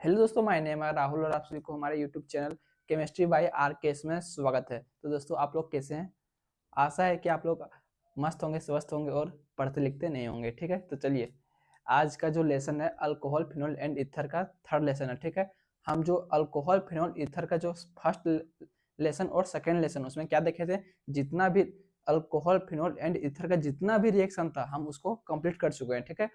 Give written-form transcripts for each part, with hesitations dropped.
Hello दोस्तों, my name है राहुल और आप सभी को हमारे YouTube channel chemistry bye RKS में स्वागत है। तो दोस्तों, आप लोग कैसे हैं? आशा है कि आप लोग मस्त होंगे, स्वस्थ होंगे और पढ़ते लिखते नहीं होंगे। ठीक है, तो चलिए आज का जो लेसन है अल्कोहल, फिनोल एंड ईथर का थर्ड लेसन है। ठीक है, हम जो अल्कोहल, फिनोल, ईथर का जो फर्स्ट लेसन और सेकेंड लेसन उसमें क्या देखे थे, जितना भी अल्कोहल, फिनोल एंड ईथर का जितना भी रिएक्शन था हम उसको कंप्लीट कर चुके हैं। ठीक है,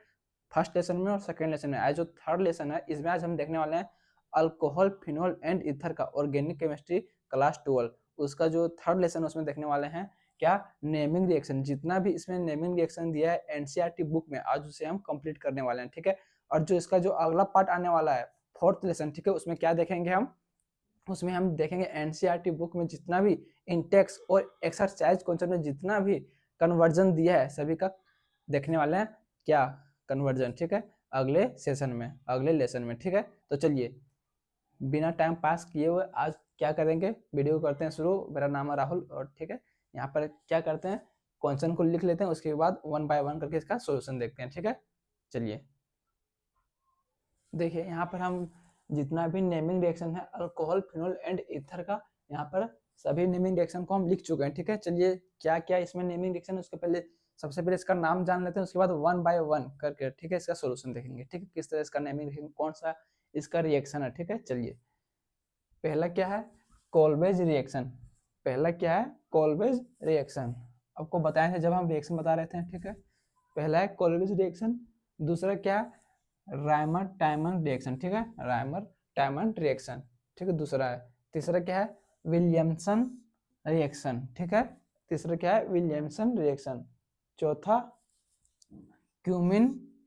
फर्स्ट लेसन में और सेकेंड लेसन में। आज जो थर्ड लेसन है इसमें आज हम देखने वाले हैं अल्कोहल, फिनोल एंड ईथर का ऑर्गेनिक केमिस्ट्री क्लास 12 उसका जो थर्ड लेसन उसमें देखने वाले हैं क्या, नेमिंग रिएक्शन। जितना भी इसमें नेमिंग रिएक्शन दिया है एनसीईआरटी बुक में आज उसे हम कंप्लीट करने वाले हैं। ठीक है, और जो इसका जो अगला पार्ट आने वाला है फोर्थ लेसन, ठीक है, उसमें क्या देखेंगे हम, उसमें हम देखेंगे एनसीईआरटी बुक में जितना भी इंटेक्स और एक्सरसाइज कॉन्सेप्ट में जितना भी कन्वर्जन दिया है सभी का देखने वाले हैं क्या, कन्वर्जन। ठीक है, अगले सेशन में, अगले लेसन में। ठीक है, तो चलिए बिना टाइम पास किए हुए आज क्या करेंगे, वीडियो करते हैं शुरू। मेरा नाम है राहुल और ठीक है, यहाँ पर क्या करते हैं, क्वेश्चन को लिख लेते हैं, उसके बाद वन बाय वन करके इसका सोल्यूशन देखते हैं। ठीक है, चलिए देखिए यहाँ पर हम जितना भी नेमिंग रिएक्शन है अल्कोहल, फिनोल एंड ईथर का, यहाँ पर सभी नेमिंग रिएक्शन को हम लिख चुके हैं। ठीक है, चलिए क्या क्या इसमें नेमिंग रिएक्शन है उसके पहले सबसे पहले इसका नाम जान लेते हैं, उसके बाद वन बाय वन करके ठीक है इसका सोल्यूशन देखेंगे। ठीक है, किस तरह इसका नेमिंग रिएक्शन, कौन सा इसका रिएक्शन है। ठीक है, चलिए पहला क्या है, कोल्बेज रिएक्शन। पहला क्या है, कोल्बेज रिएक्शन। आपको बताए थे जब हम रिएक्शन बता रहे थे। ठीक है, पहला है कोल्बेज रिएक्शन, दूसरा क्या है, रायमर टाइमन रिएक्शन। ठीक है, रायमर टाइमन रिएक्शन। ठीक है, दूसरा है। तीसरा क्या है, विलियमसन रिएक्शन। ठीक है, तीसरा क्या है, विलियमसन रिएक्शन। चौथा क्यूमिन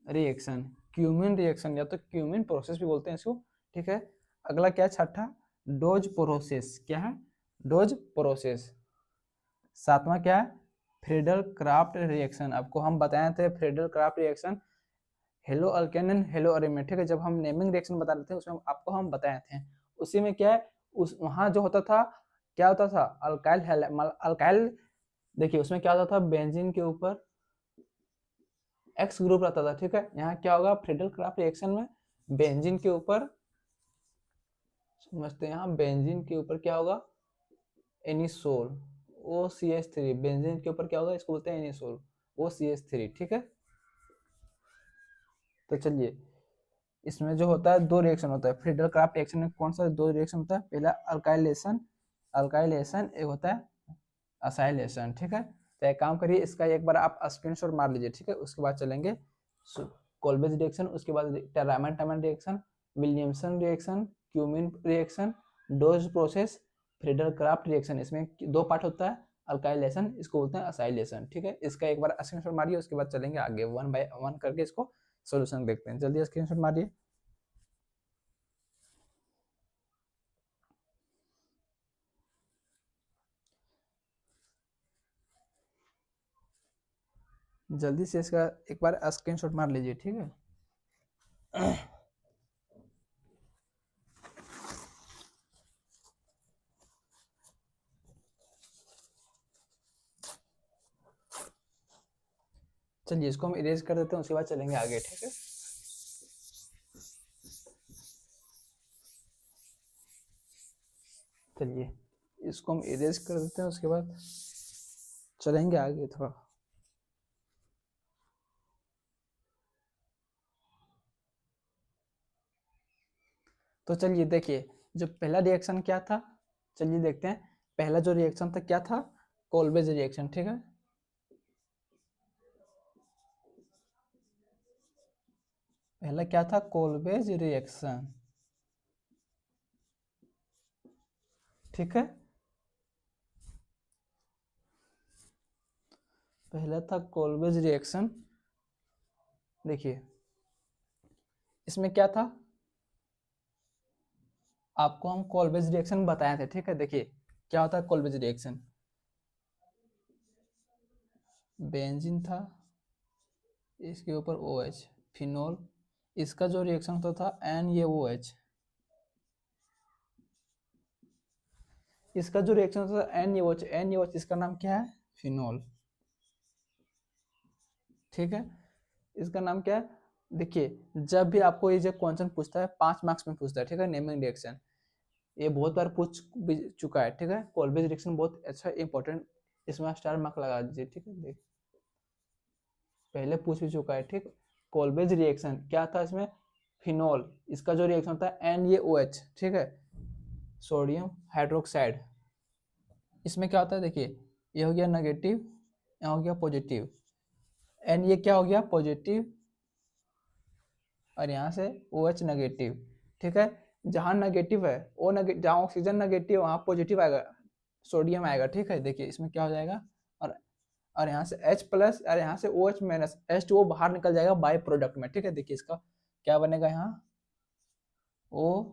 रिएक्शन, क्यूमिन रिएक्शन या तो क्यूमिन प्रोसेस भी बोलते हैं इसको। ठीक है, अगला क्या है, छठा डोज प्रोसेस। क्या है, डोज प्रोसेस। सातवां क्या है, फ्रीडल क्राफ्ट रिएक्शन। आपको हम बताए थे Friedel Crafts reaction halo alkane and halo arene. ठीक है, जब हम नेमिंग रिएक्शन बता रहे थे उसमें आपको हम बताए थे, उसी में क्या है, उस वहां जो होता था क्या होता था, अल्काइल अल्काइल। देखिए उसमें क्या होता था, बेंजीन के ऊपर एक्स ग्रुप रहता था। ठीक है, यहाँ क्या होगा, फ्रीडल क्राफ्ट रिएक्शन में बेंजीन के ऊपर, समझते हैं, यहाँ बेंजीन के ऊपर क्या होगा, एनिसोल OCH3। बेंजीन के ऊपर क्या होगा, इसको बोलते हैं एनिसोल OCH3। ठीक है, तो चलिए इसमें जो होता है दो रिएक्शन होता है फ्रीडल क्राफ्ट रिएक्शन में। कौन सा दो रिएक्शन होता है, पहला अल्काइलेशन, अल्काइलेशन एक होता है असाइलेशन। ठीक है, तो एक काम करिए इसका एक बार आप स्क्रीनशॉट मार लीजिए। ठीक है, उसके बाद चलेंगे कोल्बेज रिएक्शन, उसके बाद Riemann टाइमन reaction, Williamson reaction, cumin reaction, dose process, Friedel Crafts reaction. इसमें दो पार्ट होता है, अल्काइलेशन इसको बोलते हैं असाइलेशन। ठीक है, इसका एक बार स्क्रीनशॉट मारिए, उसके बाद चलेंगे आगे वन बाय वन करके इसको सोल्यूशन देखते हैं। जल्दी स्क्रीनशॉट मारिए। जल्दी से इसका एक बार स्क्रीनशॉट मार लीजिए। ठीक है, चलिए इसको हम इरेज कर देते हैं, उसके बाद चलेंगे आगे। ठीक है, चलिए इसको हम इरेज कर देते हैं, उसके बाद चलेंगे आगे थोड़ा। तो चलिए देखिए जो पहला रिएक्शन क्या था, चलिए देखते हैं। पहला जो रिएक्शन था क्या था, कोल्बेज रिएक्शन। ठीक है, पहला क्या था, कोल्बेज रिएक्शन। ठीक है, पहला था कोल्बेज रिएक्शन। देखिए इसमें क्या था, आपको हम कोल्बेज रिएक्शन बताए थे। ठीक है, देखिए क्या होता है कोल्बेज रिएक्शन, बेंजीन था, इसके ऊपर OH फिनोल, इसका जो रिएक्शन होता था NaOH, इसका जो रिएक्शन होता था NaOH इसका नाम क्या है, फिनोल। ठीक है, इसका नाम क्या है, देखिए जब भी आपको ये जो क्वेश्चन पूछता है 5 मार्क्स में पूछता है, ठीक है, नेमिंग रिएक्शन ये बहुत बार पूछ भी चुका है, ठीक है। कोलब्रुक रिएक्शन बहुत अच्छा इंपॉर्टेंट, इसमें स्टार मार्क लगा दीजिए, ठीक है। देख पहले पूछ भी चुका है, ठीक। कोलब्रुक रिएक्शन क्या था इसमें, फिनोल, इसका जो रिएक्शन होता है NaOH, ठीक है, सोडियम हाइड्रोक्साइड। इसमें क्या होता है देखिए, ये हो गया नेगेटिव, यहाँ हो गया पॉजिटिव, एन ये क्या हो गया पॉजिटिव, और यहाँ से OH नेगेटिव, ठीक है। जहाँ नेगेटिव है ओ नेगेटिव, जहाँ ऑक्सीजन नेगेटिव वहाँ पॉजिटिव आएगा, सोडियम आएगा, ठीक है। देखिए इसमें क्या हो जाएगा, और यहाँ से H प्लस और यहाँ से OH माइनस H2O बाहर निकल जाएगा बाई प्रोडक्ट में, ठीक है। देखिए इसका क्या बनेगा, यहाँ ONA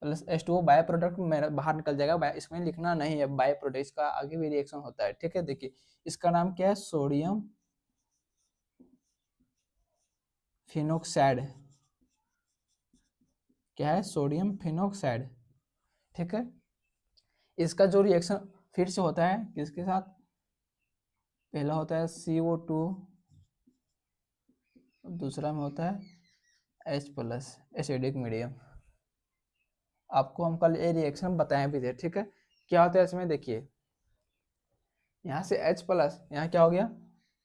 plus H2O by product में बाहर निकल जाएगा, इसमें लिखना नहीं है बाय प्रोडक्ट, इसका आगे भी रिएक्शन होता है, ठीक है। देखिए इसका नाम क्या है, सोडियम फिनोक्साइड, क्या है, सोडियम फिनोक्साइड, ठीक है। इसका जो रिएक्शन फिर से होता है किसके साथ, पहला होता है CO2, दूसरा में होता है H प्लस एसिडिक मीडियम। आपको हम कल ये रिएक्शन बताए भी थे, ठीक है। क्या होता है इसमें देखिए, यहाँ से H प्लस, यहाँ क्या हो गया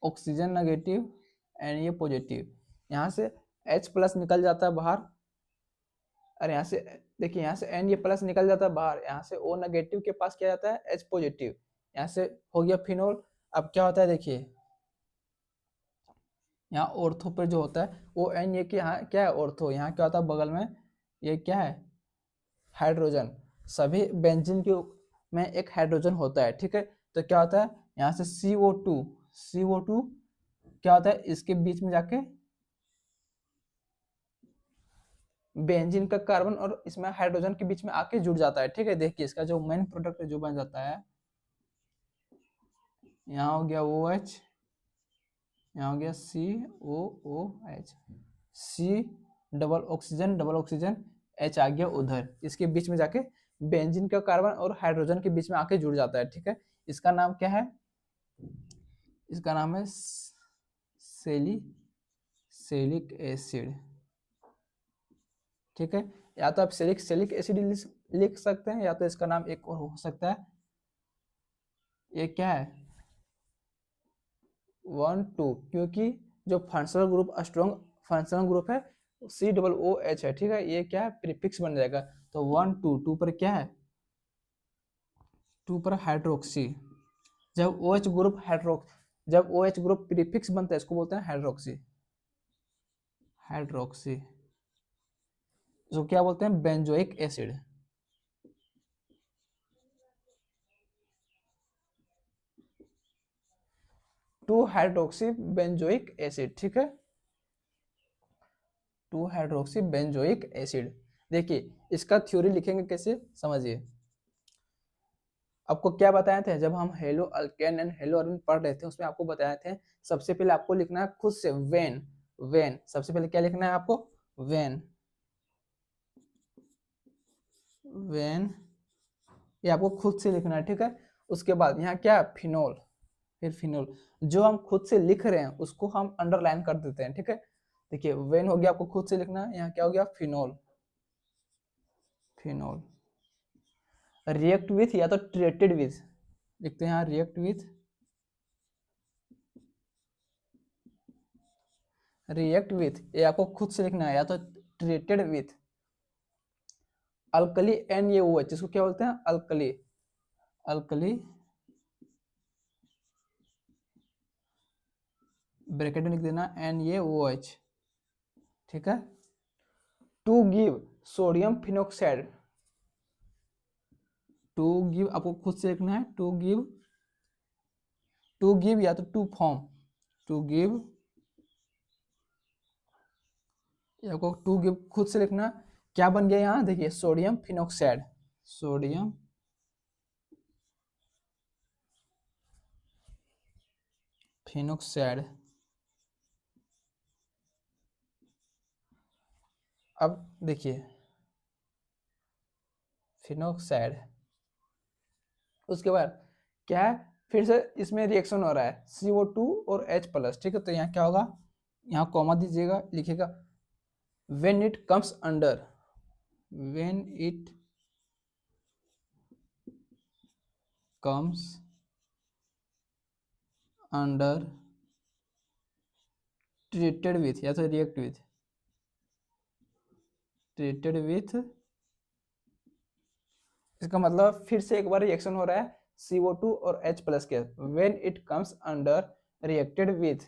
ऑक्सीजन नेगेटिव एंड ये पॉजिटिव, यहाँ से H प्लस निकल जाता है बाहर, और यहाँ से देखिए यहाँ से N ये प्लस निकल जाता है बाहर, यहाँ से O नेगेटिव के पास क्या जाता है H पॉजिटिव, यहाँ से हो गया फिनोल। अब क्या होता है देखिए, यहाँ ऑर्थो पर जो होता है ON, ये यहाँ क्या है ऑर्थो, यहाँ क्या होता है बगल में ये क्या है हाइड्रोजन, सभी बेंजीन के में एक हाइड्रोजन होता है, ठीक है। तो क्या होता है यहाँ से CO2 क्या होता है इसके बीच में जाके बेंजीन का कार्बन और इसमें हाइड्रोजन के बीच में आके जुड़ जाता है, ठीक है। देखिए इसका जो मेन प्रोडक्ट जो बन जाता है, यहाँ हो गया OH, यहाँ हो गया COOH, C double oxygen H आ गया उधर, इसके बीच में जाके बेंजीन का कार्बन और हाइड्रोजन के बीच में आके जुड़ जाता है, ठीक है। इसका नाम क्या है, इसका नाम है सेलिक एसिड, ठीक है। या तो आप सेलिक एसिड लिख सकते हैं, या तो इसका नाम एक और हो सकता है, ये क्या है 1,2, क्योंकि जो functional group strong functional group है COOH है, ठीक है। ये क्या है प्रीफिक्स बन जाएगा, तो 1,2 पर क्या है 2 पर हाइड्रोक्सी, जब OH ग्रुप प्रीफिक्स बनता है इसको बोलते हैं हाइड्रोक्सी, इसको क्या बोलते हैं benzoic acid, two hydroxy benzoic acid, ठीक है, 2 हाइड्रोक्सी बेंजोइक एसिड। देखिए इसका थ्योरी लिखेंगे कैसे समझिए, आपको क्या बताए थे जब हम hello alkane and hello Arbin पढ़ रहे थे, उसमें आपको बताए थे सबसे पहले आपको लिखना है खुद से वेन सबसे पहले क्या लिखना है आपको वेन ये आपको खुद से लिखना है, ठीक है। उसके बाद यहाँ क्या है फिनोल, फिर फिनोल, जो हम खुद से लिख रहे हैं उसको हम अंडरलाइन कर देते हैं, ठीक है। देखिए वेन हो गया आपको खुद से लिखना है, यहाँ क्या हो गया फिनोल रिएक्ट विथ या तो ट्रीटेड विथ लिखते हैं, यहाँ रिएक्ट विथ ये आपको खुद से लिखना है, या तो ट्रीटेड विथ अल्कली NaOH, जिसको क्या बोलते हैं अल्कली ब्रैकेट में लिख देना NaOH, ठीक है। To give sodium phenoxide, to give आपको खुद से लिखना है टू गिव या तो टू फॉर्म टू गिव, आपको टू गिव खुद से लिखना, क्या बन गया यहाँ देखिए सोडियम फिनोक्साइड। अब देखिए फिनोक्साइड, उसके बाद क्या है फिर से इसमें रिएक्शन हो रहा है CO2 और H+, ठीक है। तो यहाँ क्या होगा, यहाँ कॉमा दीजिएगा, लिखिएगा when it comes under treated with या तो treated with, इसका मतलब फिर से एक बार रिएक्शन हो रहा है CO2 और H+ के, when it comes under reacted with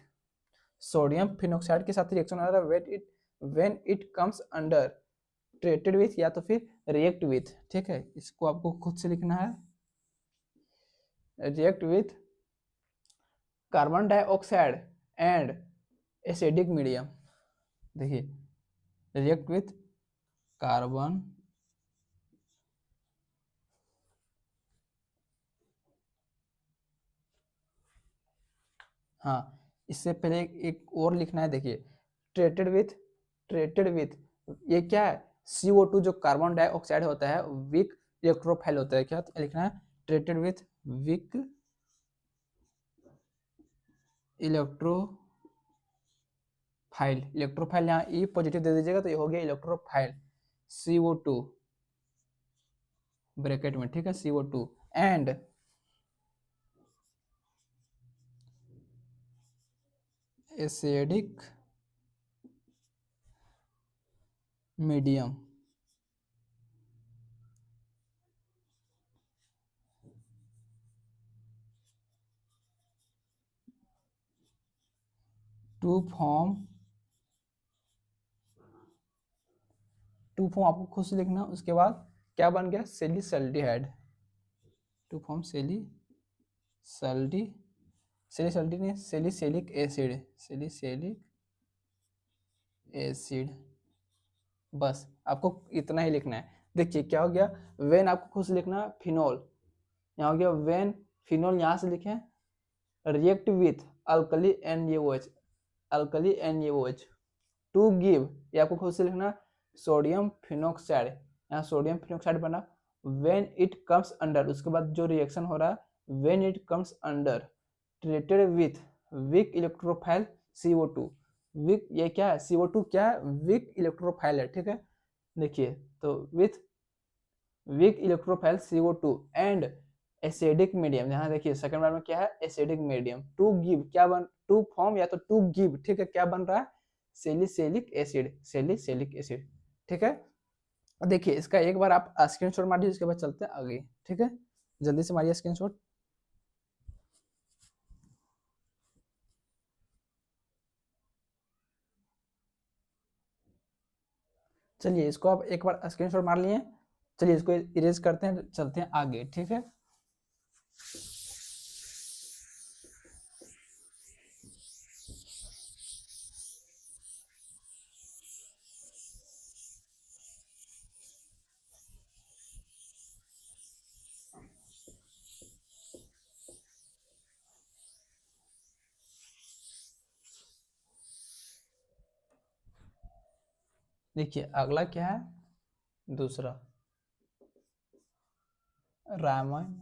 sodium phenoxide के साथ रिएक्शन हो रहा है when it comes under treated with या तो फिर react with, ठीक है। इसको आपको खुद से लिखना है, react with carbon dioxide and acidic medium. देखिए रिएक्ट विथ कार्बन हाँ, इससे पहले एक और लिखना है। देखिए ट्रेटेड विथ ये क्या है, CO2 जो कार्बन डाइऑक्साइड होता है वीक इलेक्ट्रोफाइल होता है, क्या लिखना है, ट्रेटेड विथ वीक इलेक्ट्रोफाइल यहाँ E पॉजिटिव दे दीजिएगा तो ये हो गया इलेक्ट्रोफाइल CO2 ब्रैकेट में, ठीक है, CO2 and acidic medium to form आपको खुद से लिखना। उसके बाद क्या बन गया, salicylaldehyde, to form salicylic acid, बस आपको इतना ही लिखना है। देखिए क्या हो गया, वेन आपको खुद से लिखना, फिनोल यहाँ हो गया वेन फिनोल, यहाँ से लिखें react with alkali NaOH to give, ये आपको खुद से लिखना सोडियम फिनोक्साइड, यहाँ सोडियम फिनोक्साइड बना व्हेन इट कम्स अंडर, उसके बाद जो रिएक्शन हो रहा है when it comes under treated with weak electrophile CO2, weak ये क्या है, CO2 क्या है, वीक इलेक्ट्रोफाइल है, ठीक है। देखिए तो with weak electrophile CO2 and acidic medium, यहाँ देखिए सेकंड बार में क्या है, एसिडिक मीडियम टू गिव, क्या बन, टू फॉर्म या तो टू गिव, ठीक है, क्या बन रहा है, सेलिसिलिक एसिड, ठीक है। देखिए इसका एक बार आप स्क्रीनशॉट मार दीजिए, उसके बाद चलते हैं आगे, ठीक है, जल्दी से मारिए स्क्रीनशॉट। चलिए इसको आप एक बार स्क्रीनशॉट मार लिए, चलिए इसको इरेज करते हैं, चलते हैं आगे, ठीक है। देखिए अगला क्या है, दूसरा रामायण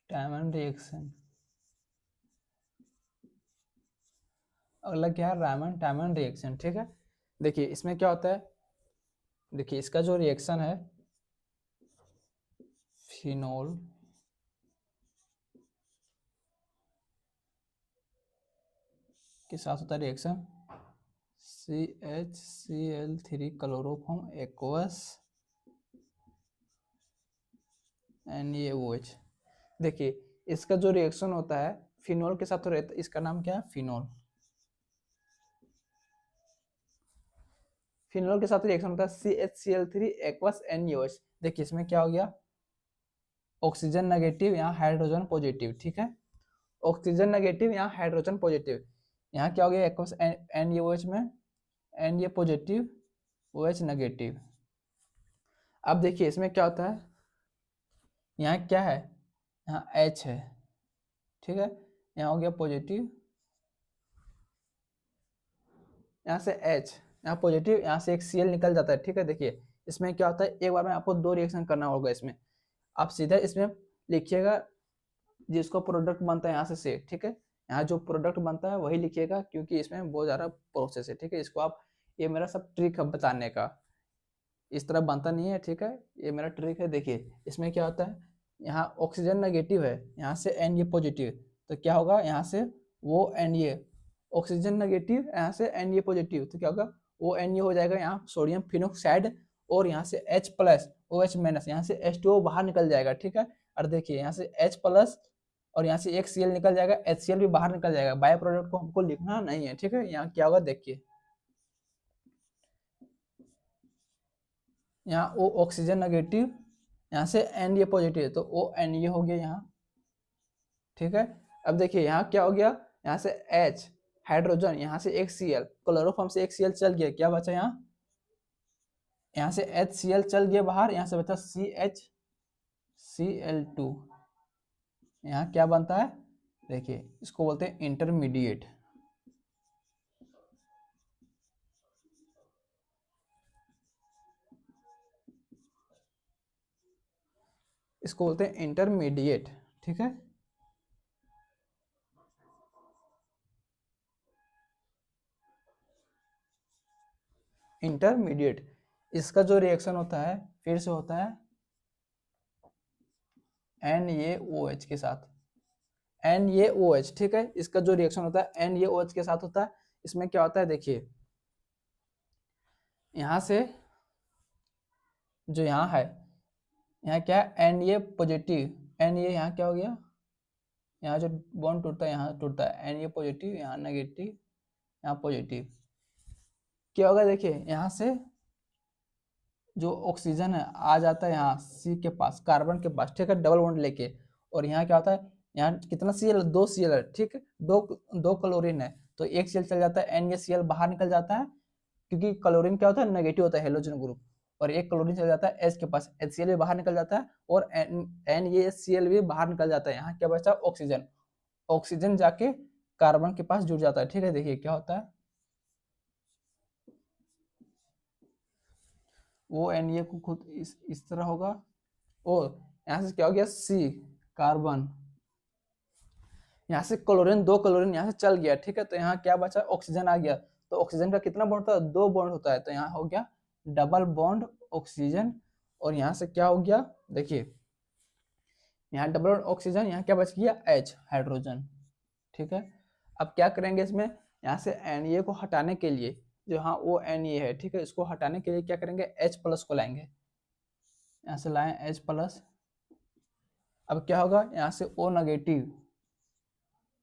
टाइमन रिएक्शन, अगला क्या है, रामन टाइमन रिएक्शन, ठीक है। देखिए इसमें क्या होता है, देखिए इसका जो रिएक्शन है फिनोल के साथ होता है reaction CHCl3 chloroform aqueous NaOH। देखिए इसका जो रिएक्शन होता है फिनोल के साथ हो रहता है, इसका नाम क्या है, फिनोल के साथ रिएक्शन होता है CHCl3 एक्वस NaOH। देखिए इसमें क्या हो गया, ऑक्सीजन नेगेटिव यहाँ हाइड्रोजन पॉजिटिव, ठीक है, ऑक्सीजन नेगेटिव यहाँ हाइड्रोजन पॉजिटिव, यहाँ क्या हो गया एक्वस NaOH में Na पॉजिटिव OH नेगेटिव। अब देखिए इसमें क्या होता है, यहाँ क्या है, यहाँ H है, ठीक है, यहाँ हो गया पॉजिटिव, यहाँ से H, यहाँ पॉजिटिव, यहाँ से एक Cl निकल जाता है, ठीक है। देखिए इसमें क्या होता है, एक बार में आपको 2 रिएक्शन करना होगा इसमें। आप सीधा इसमें लिखिएगा जिसको प्रोडक्ट बनता है यहाँ से, ठीक है। यहाँ जो प्रोडक्ट बनता है वही लिखिएगा, क्योंकि इसमें बहुत ज़्यादा प्रोसेस है, ठीक है। इसको आप, ये मेरा सब ट्रिक है बताने का, इस तरह बनता नहीं है, ठीक है। ये मेरा ट्रिक है। देखिए इसमें क्या होता है, यहाँ ऑक्सीजन नेगेटिव है, यहाँ से एन ये पॉजिटिव, तो क्या होगा, यहाँ से वो एन ये ऑक्सीजन नेगेटिव, यहाँ से एन ये पॉजिटिव, तो क्या होगा, वो एन ये हो जाएगा यहाँ सोडियम फिनोक्साइड, और यहाँ से H plus O H minus, यहाँ से H2O बाहर निकल जाएगा, ठीक है। और देखिए यहाँ से H प्लस और यहाँ से एक Cl निकल जाएगा, HCl भी बाहर निकल जाएगा। बायो प्रोडक्ट को हमको लिखना नहीं है, ठीक है। यहाँ क्या होगा देखिए, यहाँ ओ ऑक्सीजन नेगेटिव, यहाँ से एन ये पॉजिटिव, तो ओ एन ये हो गया यहाँ, ठीक है। अब देखिए यहाँ क्या हो गया, यहाँ से H हाइड्रोजन, यहाँ से एक Cl, क्लोरोफॉर्म से एक Cl चल गया, क्या बचा यहाँ से HCl चल गया बाहर, यहाँ से बचा CHCl2। यहाँ क्या बनता है, देखिए इसको बोलते हैं इंटरमीडिएट, इसको बोलते हैं इंटरमीडिएट, ठीक है। इंटरमीडिएट, इसका जो रिएक्शन होता है फिर से होता है NaOH के साथ, NaOH, ठीक है। इसका जो रिएक्शन होता है NaOH के साथ होता है। इसमें क्या होता है देखिए, यहाँ से जो यहाँ है, यहाँ क्या है, Na पॉजिटिव, Na यहाँ क्या हो गया, यहाँ जो बॉन्ड टूटता है यहाँ टूटता है, Na पॉजिटिव, यहाँ नेगेटिव, यहाँ पॉजिटिव। क्या होगा देखिए, यहाँ से जो ऑक्सीजन है आ जाता है यहाँ C के पास, कार्बन के पास, ठीक है, डबल बॉन्ड लेके। और यहाँ क्या होता है, यहाँ कितना Cl, 2 Cl है, ठीक है, दो क्लोरीन है, तो एक Cl चल जाता है, NaCl बाहर निकल जाता है, क्योंकि क्लोरीन क्या होता है, नेगेटिव होता है, हेलोजन ग्रुप। और एक क्लोरीन चल जाता है H के पास, HCl भी बाहर निकल जाता है, और NaCl भी बाहर निकल जाता है। यहाँ क्या बचा, ऑक्सीजन, ऑक्सीजन जाके कार्बन के पास जुड़ जाता है, ठीक है। देखिए क्या होता है, वो Na को खुद इस तरह होगा, और यहाँ से क्या हो गया, C कार्बन, यहाँ से क्लोरीन, 2 क्लोरीन यहाँ से चल गया, ठीक है। तो यहाँ क्या बचा, ऑक्सीजन आ गया। तो ऑक्सीजन का कितना बॉन्ड होता है, 2 बॉन्ड होता है, तो यहाँ हो गया डबल बॉन्ड ऑक्सीजन। और यहाँ से क्या हो गया देखिए, यहाँ डबल बॉन्ड ऑक्सीजन, यहाँ क्या बच गया, H हाइड्रोजन, ठीक है। अब क्या करेंगे इसमें, यहाँ से Na को हटाने के लिए, जो हाँ वो Na है, ठीक है, इसको हटाने के लिए क्या करेंगे, H प्लस को लाएंगे, यहाँ से लाएं H प्लस। अब क्या होगा, यहाँ से O नेगेटिव,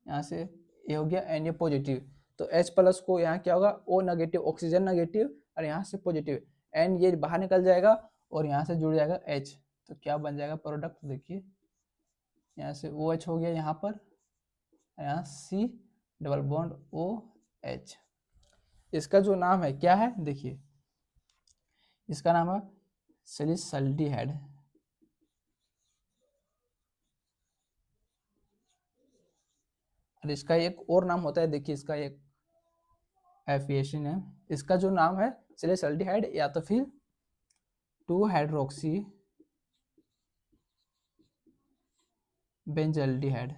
यहाँ से ये हो गया Na पॉजिटिव, तो H प्लस को यहाँ क्या होगा, O नेगेटिव, ऑक्सीजन नेगेटिव, और यहाँ से पॉजिटिव, N ये बाहर निकल जाएगा और यहाँ से जुड़ जाएगा H, तो क्या बन जाएगा प्रोडक्ट देखिए, यहाँ से OH हो गया यहाँ पर, यहाँ C डबल बॉन्ड OH। इसका जो नाम है क्या है देखिए, इसका नाम है सैलिसल्डिहाइड। और इसका एक और नाम होता है, देखिए इसका एक एफिएशन है, इसका जो नाम है सैलिसल्डिहाइड, या तो फिर 2 हाइड्रोक्सी बेंजल्डिहाइड।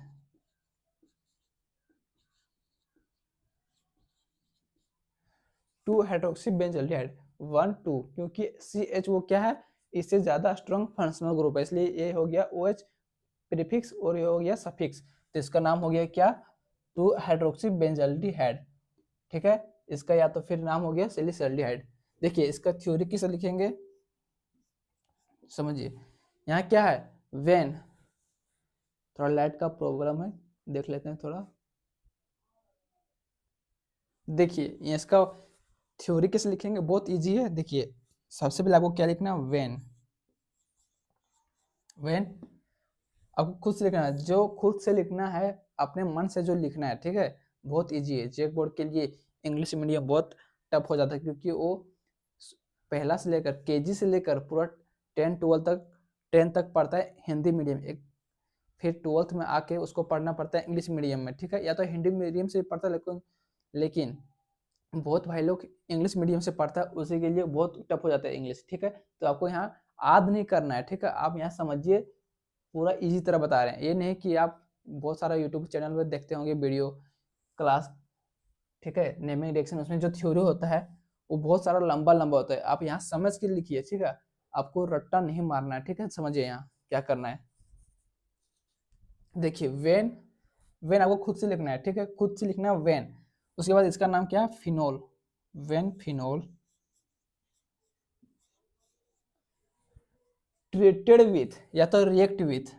2 हाइड्रोक्सी बेंजल्डिहाइड, 1 2, क्योंकि CH वो क्या है, इससे ज्यादा स्ट्रॉन्ग फंक्शनल ग्रुप है, इसलिए ये हो गया OH प्रीफिक्स और ये हो गया सफिक्स, तो इसका नाम हो गया क्या, 2 हाइड्रोक्सी बेंजल्डिहाइड, ठीक है। इसका या तो फिर नाम हो गया सैलिसल्डिहाइड। देखिए इसका थ्योरी किसे लिखेंगे, समझिए, यहाँ क्या है, वेन, थोड़ा लाइट का प्रॉब्लम है, देख लेते हैं थोड़ा। देखिए इसका थ्योरी कैसे लिखेंगे, बहुत इजी है। देखिए सबसे पहले आपको क्या लिखना है, वेन, वेन आपको खुद से लिखना है, जो खुद से लिखना है, अपने मन से जो लिखना है, ठीक है, बहुत इजी है। चेक बोर्ड के लिए इंग्लिश मीडियम बहुत टफ हो जाता है, क्योंकि वो पहला से लेकर केजी से लेकर पूरा 10 तक पढ़ता है हिंदी मीडियम, एक फिर 12th में आके उसको पढ़ना पड़ता है इंग्लिश मीडियम में, ठीक है। या तो हिंदी मीडियम से पढ़ता है, लेकिन बहुत भाई लोग इंग्लिश मीडियम से पढ़ता है उसी के लिए बहुत टफ हो जाता है इंग्लिश, ठीक है। तो आपको यहाँ याद नहीं करना है, ठीक है। आप यहाँ समझिए, पूरा इजी तरह बता रहे हैं। ये नहीं कि आप बहुत सारा यूट्यूब चैनल पर देखते होंगे वीडियो क्लास, ठीक है, नेमिंग रिएक्शन, उसमें जो थ्योरी होता है वो बहुत सारा लंबा लंबा होता है। आप यहाँ समझ के लिखिए, ठीक है। आपको रट्टा नहीं मारना है, ठीक है। समझिए यहाँ क्या करना है। देखिए वेन, वेन आपको खुद से लिखना है, ठीक है, खुद से लिखना है वेन। उसके बाद इसका नाम क्या है, phenol. When phenol treated with या तो रिएक्ट विथ,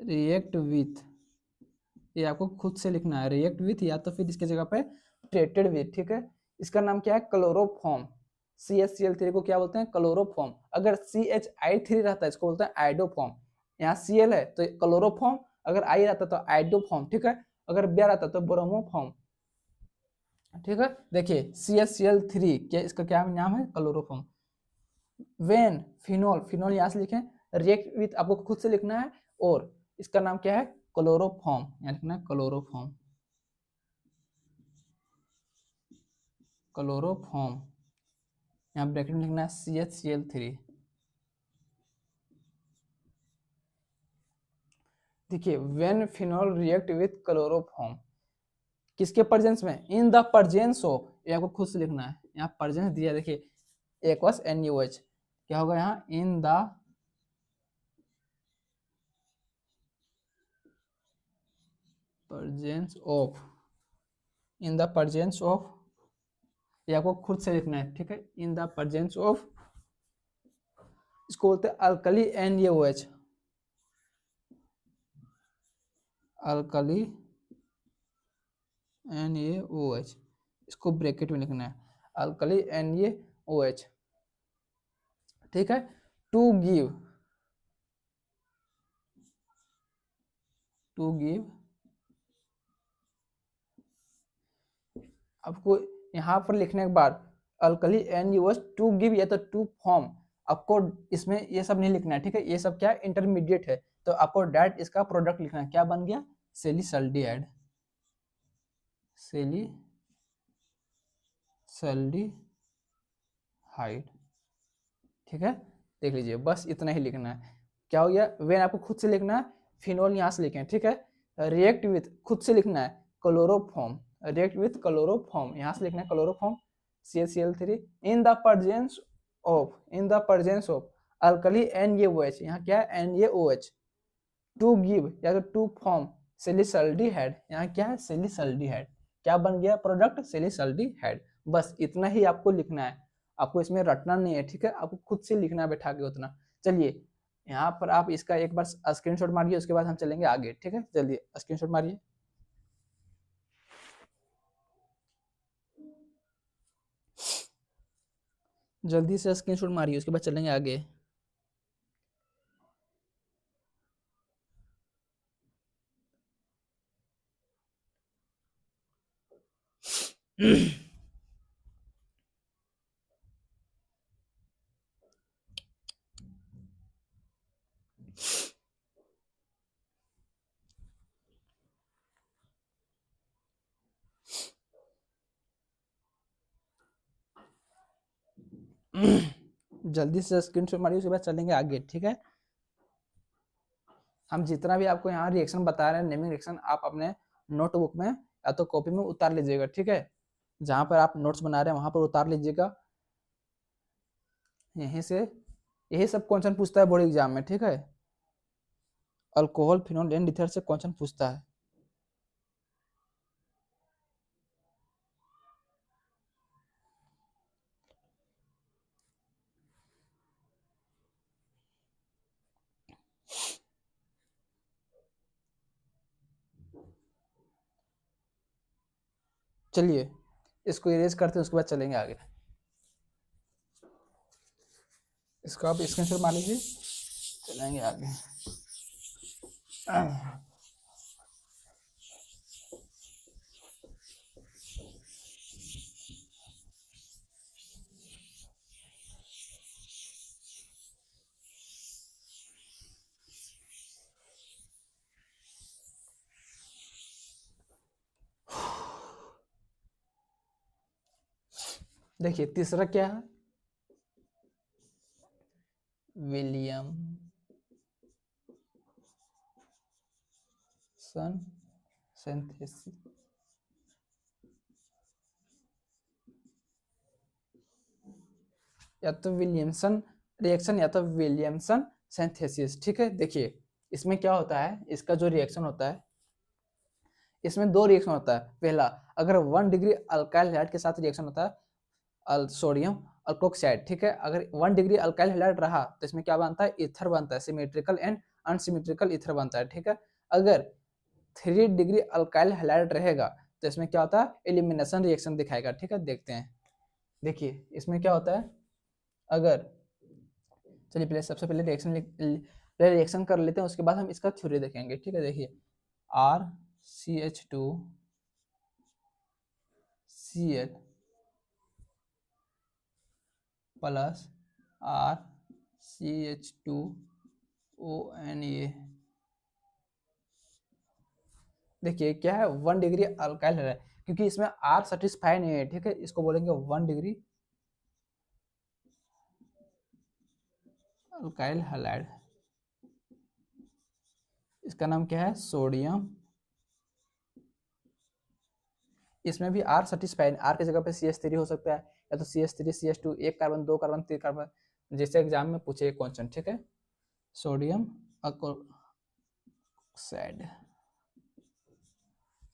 रिएक्ट विथ, ये आपको खुद से लिखना है, रिएक्ट विथ या तो फिर इसके जगह पे ट्रीटेड विथ, ठीक है। इसका नाम क्या है, क्लोरोफॉर्म। CH Cl3 को क्या बोलते हैं, क्लोरोफॉर्म। अगर CH I3 रहता है इसको बोलते हैं आइडोफॉर्म। यहाँ Cl है तो क्लोरोफॉर्म, अगर I रहता तो आइडोफॉर्म, ठीक है। अगर Br रहता तो ब्रोमोफॉर्म, ठीक है। देखिए CH Cl3 क्या, इसका क्या नाम है, क्लोरोफॉर्म। वेन फिनोल, फिनोल यहाँ से लिखें, रिएक्ट विथ आपको खुद से लिखना है, और इसका नाम क्या है, क्लोरोफॉर्म, यहाँ लिखना है क्लोरोफॉर्म, क्लोरोफॉर्म। यहाँ ब्रैकेट में लिखना है CH Cl3। देखिए when phenol react with chloroform, किसके प्रेजेंस में, इन द प्रेजेंस ऑफ, ये आपको खुद से लिखना है। यहाँ प्रेजेंस दिया, देखिए एक्वस NaOH, क्या होगा यहाँ, इन the presence of, in the presence of, ये आपको खुद से लिखना है, ठीक है। इन द प्रेजेंस ऑफ, इसको बोलते हैं अल्कली NaOH, अल्कली NaOH, इसको ब्रैकेट में लिखना है, अल्कली NaOH, ठीक है। टू गिव, टू गिव, आपको यहाँ पर लिखने के बाद अल्कली NaOH टू गिव या तो टू फॉर्म, आपको इसमें ये सब नहीं लिखना है, ठीक है। ये सब क्या है, इंटरमीडिएट है, तो आपको डायरेक्ट इसका प्रोडक्ट लिखना है। क्या बन गया, सेलिसल्डिहाइड, सेलिसल्डिहाइड, ठीक है। देख लीजिए, बस इतना ही लिखना है। क्या हो गया, वेन आपको खुद से लिखना है, फिनोल यहाँ से लिखें, ठीक है। रिएक्ट विथ खुद से लिखना है, क्लोरोफॉर्म, रिएक्ट विथ क्लोरोफॉर्म, यहाँ से लिखना है chloroform CaCl3 in the presence of, in the presence of alkali NaOH, यहाँ क्या है NaOH, टू गिव या तो टू फॉर्म सेलिसल्डिहाइड, यहाँ क्या है सेलिसल्डिहाइड, क्या बन गया प्रोडक्ट, सेलिसल्डिहाइड। बस इतना ही आपको लिखना है, आपको इसमें रटना नहीं है, ठीक है। आपको खुद से लिखना है बैठा के उतना। चलिए यहाँ पर आप इसका एक बार स्क्रीनशॉट मारिए, उसके बाद हम चलेंगे आगे, ठीक है। जल्दी स्क्रीनशॉट मारिए। जल्दी से स्क्रीनशॉट मारिए, उसके बाद चलेंगे आगे। जल्दी से स्क्रीनशॉट मारिए, उसके बाद चलेंगे आगे, ठीक है। हम जितना भी आपको यहाँ रिएक्शन बता रहे हैं, नेमिंग रिएक्शन, आप अपने नोटबुक में या तो कॉपी में उतार लीजिएगा, ठीक है। जहाँ पर आप नोट्स बना रहे हैं वहां पर उतार लीजिएगा। यहीं से यही सब क्वेश्चन पूछता है बोर्ड एग्जाम में, ठीक है। अल्कोहल फिनोल एंड ईथर से क्वेश्चन पूछता है। चलिए इसको इरेज करते हैं, उसके बाद चलेंगे आगे। इसको आप स्क्रीनशॉट मार लीजिए, चलेंगे आगे। देखिए तीसरा क्या है, विलियमसन सिंथेसिस, या तो विलियमसन रिएक्शन या तो विलियमसन सिंथेसिस। ठीक है, देखिए इसमें क्या होता है, इसका जो रिएक्शन होता है, इसमें दो रिएक्शन होता है। पहला, अगर 1 डिग्री अल्काइल हैलाइड के साथ रिएक्शन होता है सोडियम अल्कोक्साइड। ठीक है, अगर 1 डिग्री अल्काइल हैलाइड रहा तो इसमें क्या बनता है, ईथर बनता है, सिमेट्रिकल एंड अनसिमेट्रिकल ईथर बनता है। ठीक है, अगर 3 डिग्री अल्काइल हैलाइड रहेगा तो इसमें क्या होता है, एलिमिनेशन रिएक्शन दिखाएगा। ठीक है, देखते हैं। देखिए इसमें क्या होता है, अगर चलिए पहले सबसे पहले रिएक्शन कर लेते हैं, उसके बाद हम इसका थ्योरी देखेंगे। ठीक है, देखिए RCH2 Cl plus RCH2 ONA। देखिए क्या है, 1 डिग्री अल्काइल है, क्योंकि इसमें R सेटिस्फाई नहीं है। ठीक है, इसको बोलेंगे 1 डिग्री अल्काइल हैलाइड। इसका नाम क्या है, सोडियम। इसमें भी R सेटिस्फाइड, R की जगह पे CH3 हो सकता है, या तो CH3 CH2, एक कार्बन, दो कार्बन, तीन कार्बन, जैसे एग्जाम में पूछे क्वेश्चन। ठीक है, सोडियम अल्कोक्साइड,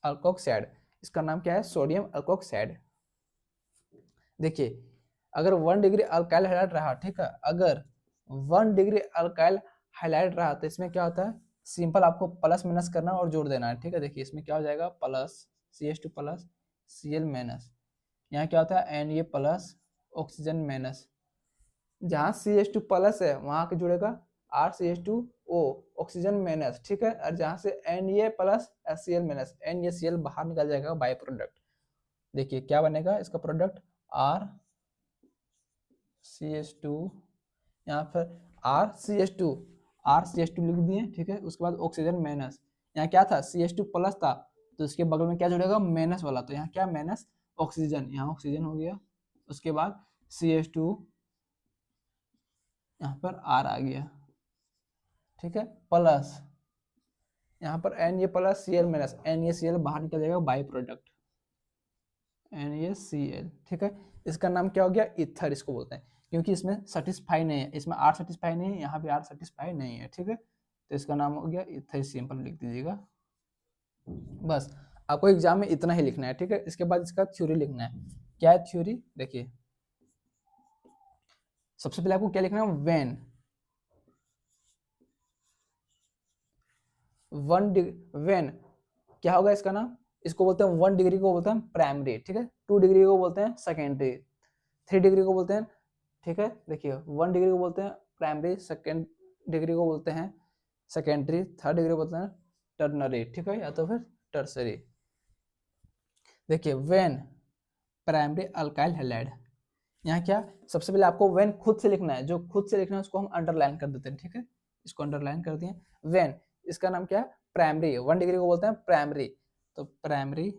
अल्कोक्साइड, इसका नाम क्या है, सोडियम अल्कोक्साइड। देखिए अगर 1 डिग्री अल्काइल हैलाइड रहा, ठीक है, अगर 1 डिग्री अल्काइल हैलाइड रहा तो इसमें क्या होता है, सिंपल आपको प्लस माइनस करना और जोड़ देना है। ठीक है, देखिए इसमें क्या हो जाएगा, plus CH2 plus Cl minus, यहाँ क्या होता है Na प्लस ऑक्सीजन माइनस, जहाँ CH2 प्लस है वहाँ के जुड़ेगा RCH2O ऑक्सीजन माइनस। ठीक है, और जहाँ से Na plus Cl minus, NaCl बाहर निकल जाएगा बाय प्रोडक्ट। देखिए क्या बनेगा इसका प्रोडक्ट, RCH2, यहाँ पर RCH2 लिख दिए। ठीक है, उसके बाद ऑक्सीजन माइनस, यहाँ क्या था, CH2 प्लस था, तो इसके बगल में क्या जुड़ेगा, माइनस वाला, तो यहाँ क्या माइनस ऑक्सीजन, यहाँ ऑक्सीजन हो गया। उसके बाद CH2, यहाँ पर R आ गया। ठीक है, प्लस यहाँ पर Na plus Cl minus, NaCl बाहर निकल जाएगा बाई प्रोडक्ट, NaCl। ठीक है, इसका नाम क्या हो गया, ईथर इसको बोलते हैं, क्योंकि इसमें सेटिस्फाई नहीं है, इसमें R सेटिस्फाई नहीं है, यहाँ भी R सेटिस्फाई नहीं है। ठीक है, तो इसका नाम हो गया ईथर, सिंपल लिख दीजिएगा। बस आपको एग्जाम में इतना ही लिखना है। ठीक है, इसके बाद इसका थ्योरी लिखना है। क्या है थ्योरी, देखिए सबसे पहले आपको क्या लिखना है, वेन क्या होगा इसका नाम, इसको बोलते हैं 1 डिग्री को बोलते हैं प्राइमरी। ठीक है, 2 डिग्री को बोलते हैं सेकेंडरी, 3 डिग्री को बोलते हैं, ठीक है, देखिए 1 डिग्री को बोलते हैं प्राइमरी, सेकेंड डिग्री को बोलते हैं सेकेंडरी, थर्ड डिग्री को बोलते हैं टर्नरी। ठीक है, या तो फिर टर्सरी। देखिए वेन प्राइमरी अल्काइल हैलाइड, यहाँ क्या, सबसे पहले आपको वेन खुद से लिखना है, जो खुद से लिखना है उसको हम अंडरलाइन कर देते हैं। ठीक है, इसको अंडरलाइन कर दिए। वेन, इसका नाम क्या है, प्राइमरी, 1 डिग्री को बोलते हैं प्राइमरी, तो प्राइमरी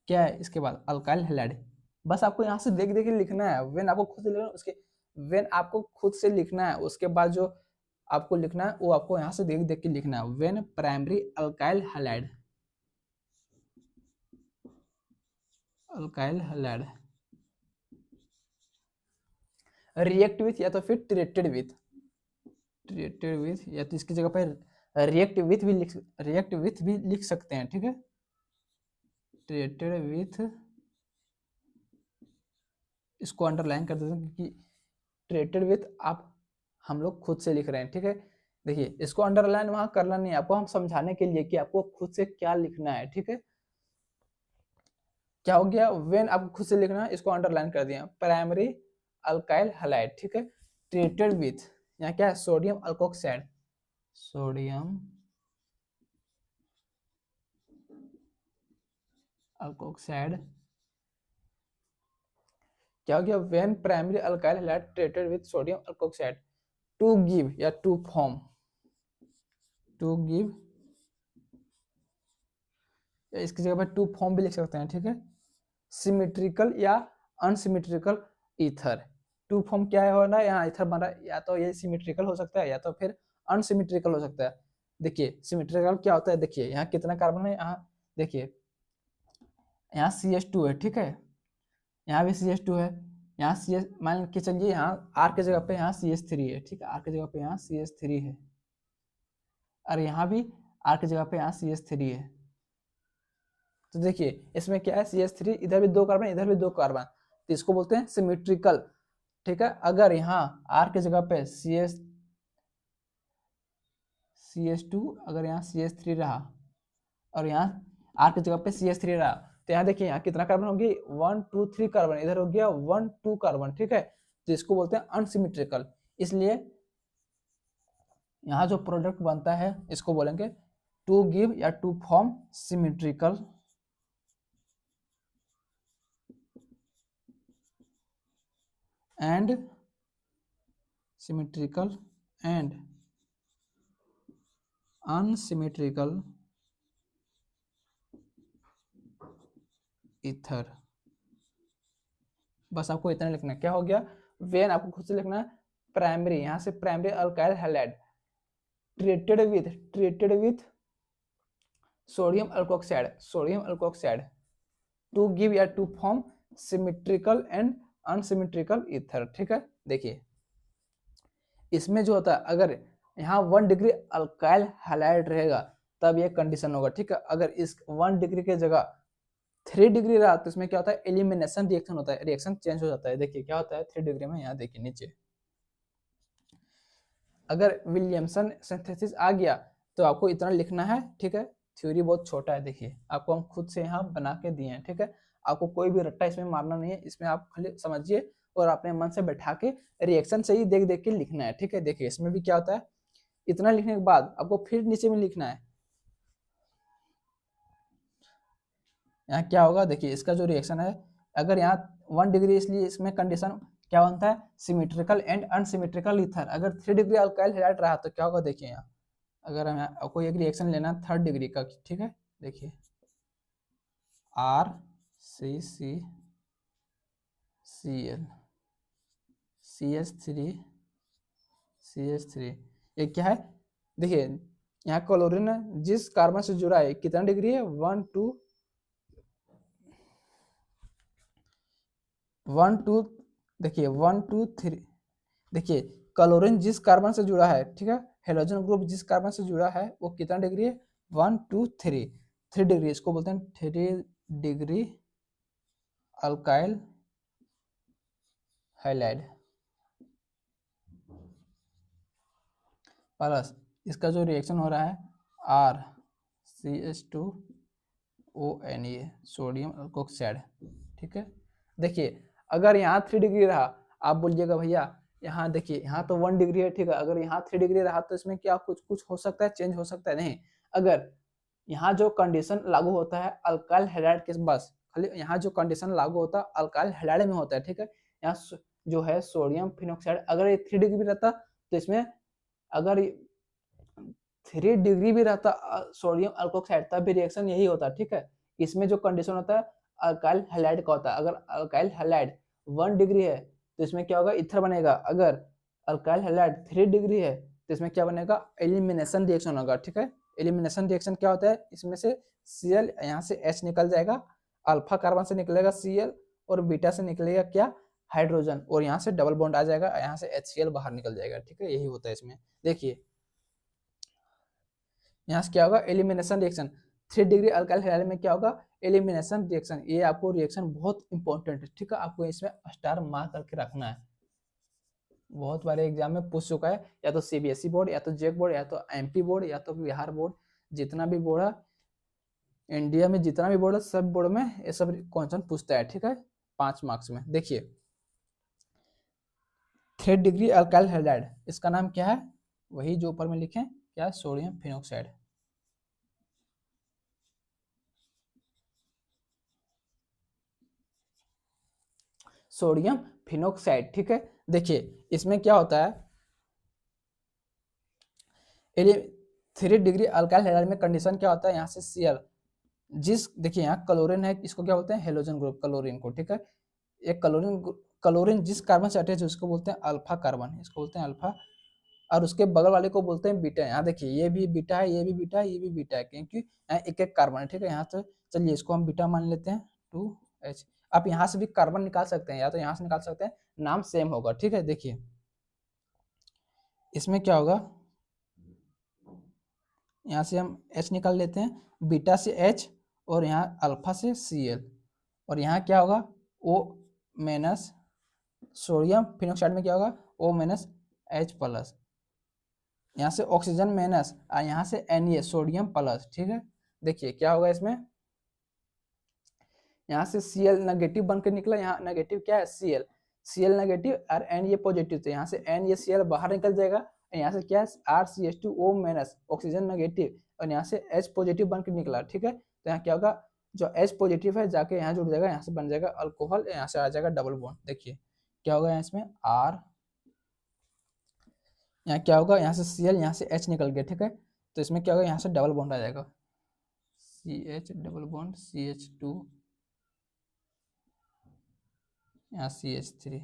क्या है, इसके बाद अल्काइल हैलाइड। बस आपको यहाँ से देख देख के लिखना है, वेन आपको खुद से लिखना है, उसके वेन आपको खुद से लिखना है, उसके बाद जो आपको लिखना है वो आपको यहाँ से देख देख के लिखना है, when primary alkyl halide, alkyl halide react with, या तो फिर ट्रीटेड विथ, या तो इसकी जगह पर रिएक्ट विथ भी लिख सकते हैं। ठीक है, ट्रीटेड विथ, इसको अंडरलाइन कर देते हैं, क्योंकि ट्रीटेड विथ आप हम लोग खुद से लिख रहे हैं। ठीक है, देखिए इसको अंडरलाइन वहां करना नहीं है, आपको हम समझाने के लिए कि आपको खुद से क्या लिखना है। ठीक है, क्या हो गया, वेन आपको खुद से लिखना है, इसको अंडरलाइन कर दिया, प्राइमरी अल्काइल हैलाइड। ठीक है, ट्रीटेड विथ, यहाँ क्या है, सोडियम अल्कोक्साइड, सोडियम अल्कोक्साइड, क्या हो गया, when primary alkyl halide treated with sodium alkoxide to give, या टू फॉर्म, टू गिव या इसकी जगह पर टू फॉर्म भी लिख सकते हैं, ठीक है। सिमेट्रिकल या अनसिमेट्रिकल ईथर, टू फॉर्म क्या है ना, यहाँ ईथर बन रहा है, या तो ये सिमेट्रिकल हो सकता है या तो फिर अनसिमेट्रिकल हो सकता है। देखिए सिमेट्रिकल क्या होता है, देखिए यहाँ कितना कार्बन है, यहाँ देखिए यहाँ CH2 है, ठीक है, यहाँ भी CH2 है, यहाँ CS मान के चलिए, यहाँ R के जगह पे यहाँ CH3 है, ठीक है, R के जगह पे यहाँ CH3 है, और यहाँ भी R की जगह पे यहाँ CH3 है। तो देखिए इसमें क्या है, CH3, इधर भी 2 कार्बन, इधर भी 2 कार्बन, तो इसको बोलते हैं सिमेट्रिकल, ठीक है। अगर यहाँ R की जगह पे CH2, अगर यहाँ CH3 रहा और यहाँ R की जगह पे CH3 रहा, तो यहाँ देखिए यहाँ कितना कार्बन होगी, 1 2 3 कार्बन, इधर हो गया 1 2 कार्बन, ठीक है। तो इसको बोलते हैं अनसिमेट्रिकल, इसलिए यहाँ जो प्रोडक्ट बनता है इसको बोलेंगे टू गिव या to form symmetrical and symmetrical and unsymmetrical ether. बस आपको इतना लिखना है, क्या हो गया, वेन आपको खुद से लिखना है, प्राइमरी, यहाँ से primary alkyl halide treated with sodium alkoxide to give या to form symmetrical and unsymmetrical ether, ठीक है। देखिए इसमें जो होता है, अगर यहाँ 1 डिग्री अल्काइल हैलाइड रहेगा तब ये कंडीशन होगा, ठीक है। अगर इस 1 डिग्री के जगह 3 डिग्री रहा तो इसमें क्या होता है, एलिमिनेशन रिएक्शन होता है, रिएक्शन चेंज हो जाता है। देखिए क्या होता है 3 डिग्री में, यहाँ देखिए नीचे, अगर विलियमसन सिंथेसिस आ गया तो आपको इतना लिखना है, ठीक है। थ्योरी बहुत छोटा है, देखिए आपको हम खुद से यहाँ बना के दिए हैं, ठीक है। आपको कोई भी रट्टा इसमें मारना नहीं है, इसमें आप खाली समझिए और अपने मन से बैठा के रिएक्शन से ही देख देख के लिखना है, ठीक है। देखिए इसमें भी क्या होता है, इतना लिखने के बाद आपको फिर नीचे में लिखना है, यहाँ क्या होगा, देखिए इसका जो रिएक्शन है, अगर यहाँ 1 डिग्री, इसलिए इसमें कंडीशन क्या बनता है, सिमेट्रिकल एंड अनसिमेट्रिकल ईथर। अगर 3 डिग्री अल्काइल हैलाइड रहा तो क्या होगा, देखिए यहाँ, अगर हमें आपको एक रिएक्शन लेना 3rd डिग्री का, ठीक है, देखिए RCCCl CH3 ये क्या है, देखिए यहाँ क्लोरीन जिस कार्बन से जुड़ा है कितना डिग्री है, 1 2 देखिए 1 2 3, देखिए क्लोरीन जिस कार्बन से जुड़ा है, ठीक है, हेलोजन ग्रुप जिस कार्बन से जुड़ा है वो कितना डिग्री है, 1 2 3 डिग्री, इसको बोलते हैं 3 डिग्री अल्काइल हैलाइड प्लस इसका जो रिएक्शन हो रहा है RCH2ONA सोडियम अल्कोक्साइड, ठीक है। देखिए अगर यहाँ 3 डिग्री रहा, आप बोलिएगा भैया यहाँ देखिए यहाँ तो 1 डिग्री है, ठीक है, अगर यहाँ 3 डिग्री रहा तो इसमें क्या कुछ हो सकता है, चेंज हो सकता है, नहीं। अगर यहाँ जो कंडीशन लागू होता है अल्काइल हैलाइड के, बस खाली यहाँ जो कंडीशन लागू होता है अल्काइल हैलाइड में होता है, ठीक है। यहाँ जो है सोडियम फिनोक्साइड, अगर ये 3 डिग्री रहता तो इसमें, अगर 3 डिग्री भी रहता सोडियम अल्कोक्साइड तब भी रिएक्शन यही होता, ठीक है। इसमें जो कंडीशन होता है अल्काइल हैलाइड का होता है, अगर अल्काइल हैलाइड 1 डिग्री है तो इसमें क्या होगा, ईथर बनेगा। अगर अल्काइल हैलाइड 3 डिग्री है तो इसमें क्या बनेगा, एलिमिनेशन रिएक्शन होगा, ठीक है। एलिमिनेशन रिएक्शन क्या होता है, इसमें से Cl यहाँ से H निकल जाएगा, अल्फा कार्बन से निकलेगा Cl और बीटा से निकलेगा क्या, हाइड्रोजन, और यहाँ से डबल बॉन्ड आ जाएगा, यहाँ से HCl बाहर निकल जाएगा, ठीक है। यही होता है इसमें। देखिए यहाँ से क्या होगा, elimination reaction, 3 degree alkyl halide में क्या होगा, एलिमिनेशन रिएक्शन। ये आपको रिएक्शन बहुत इंपॉर्टेंट है, ठीक है, आपको इसमें स्टार मार्क करके रखना है, बहुत बारे एग्जाम में पूछ चुका है, या तो CBSE बोर्ड, या तो जेक बोर्ड, या तो MP बोर्ड, या तो बिहार बोर्ड, जितना भी बोर्ड है इंडिया में, जितना भी बोर्ड है सब बोर्ड में ये सब क्वेश्चन पूछता है, ठीक है, 5 मार्क्स में। देखिए 3 डिग्री अल्काइल हैलाइड, इसका नाम क्या है, वही जो ऊपर में लिखे, क्या, सोडियम फिनोक्साइड, सोडियम फिनोक्साइड, ठीक है। देखिए इसमें क्या होता है, 3 डिग्री अल्काइल हैलाइड में कंडीशन क्या होता है, यहाँ से Cl जिस देखिए यहाँ क्लोरीन है, इसको क्या बोलते हैं, हेलोजन ग्रुप, क्लोरीन को, ठीक है। एक क्लोरीन जिस कार्बन से अटैच है उसको बोलते हैं अल्फा कार्बन, इसको बोलते हैं अल्फा, और उसके बगल वाले को बोलते हैं बीटा। यहाँ देखिए ये भी बीटा है, ये भी बीटा है, ये भी बीटा है, क्योंकि यहाँ एक एक कार्बन है, ठीक है। यहाँ से चलिए इसको हम बीटा मान लेते हैं 2H। आप यहाँ से भी कार्बन निकाल सकते हैं, या तो यहाँ से निकाल सकते हैं, नाम सेम होगा, ठीक है। देखिए इसमें क्या होगा, यहाँ से हम H निकाल लेते हैं, बीटा से H, और यहाँ अल्फा से Cl, और यहाँ क्या होगा, O माइनस सोडियम फिनोक्साइड में क्या होगा, O माइनस H प्लस, यहाँ से ऑक्सीजन माइनस, और यहाँ से Na सोडियम प्लस, ठीक है। देखिए क्या होगा इसमें, यहाँ से Cl नेगेटिव बन के निकला, यहाँ नेगेटिव क्या है, Cl नेगेटिव और Na पॉजिटिव, तो यहाँ से NaCl बाहर निकल जाएगा, यहाँ से क्या है RCH2O माइनस ऑक्सीजन नेगेटिव, और यहाँ से H पॉजिटिव बन के निकला, ठीक है। तो यहाँ क्या होगा, जो H पॉजिटिव है जाके यहाँ जुड़ जाएगा, यहाँ से बन जाएगा अल्कोहल, यहाँ से आ जाएगा डबल बॉन्ड। देखिए क्या होगा यहाँ इसमें R, यहाँ क्या होगा, यहाँ से Cl, यहाँ से H निकल गया, ठीक है। तो इसमें क्या होगा, यहाँ से डबल बॉन्ड आ जाएगा, CH डबल बॉन्ड CH2, यहाँ CH3।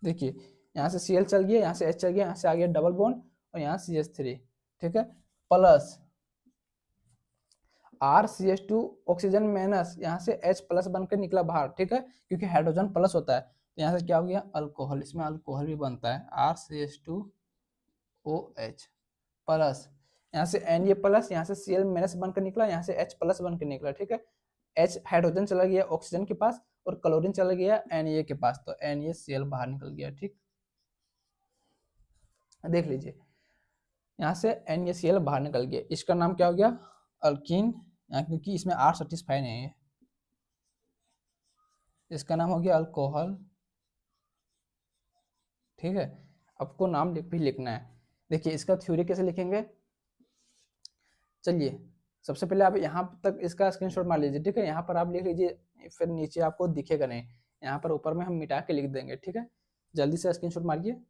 देखिए यहाँ से Cl चल गया, यहाँ से H चल गया, यहाँ से आ गया डबल बॉन्ड, और यहाँ CH3, ठीक है, प्लस RCH2 ऑक्सीजन माइनस, यहाँ से H प्लस बनकर निकला बाहर, ठीक है, क्योंकि हाइड्रोजन प्लस होता है, तो यहाँ से क्या हो गया, अल्कोहल, इसमें अल्कोहल भी बनता है, RCH2OH प्लस, यहाँ से Na प्लस, यहाँ से Cl माइनस बनकर निकला, यहाँ से H प्लस बनकर निकला, ठीक है। H हाइड्रोजन चला गया ऑक्सीजन के पास, और क्लोरीन चला गया Na के पास, तो NaCl बाहर निकल गया, ठीक। देख लीजिए यहाँ से NaCl बाहर निकल गया, इसका नाम क्या हो गया, अल्कीन, क्योंकि इसमें R सेटिस्फाई नहीं है, इसका नाम हो गया अल्कोहल, ठीक है। आपको नाम भी लिखना है। देखिए इसका थ्योरी कैसे लिखेंगे, चलिए सबसे पहले आप यहाँ तक इसका स्क्रीनशॉट मार लीजिए, ठीक है। यहाँ पर आप लिख लीजिए, फिर नीचे आपको दिखेगा नहीं, यहाँ पर ऊपर में हम मिटा के लिख देंगे, ठीक है। जल्दी से स्क्रीनशॉट मारिए,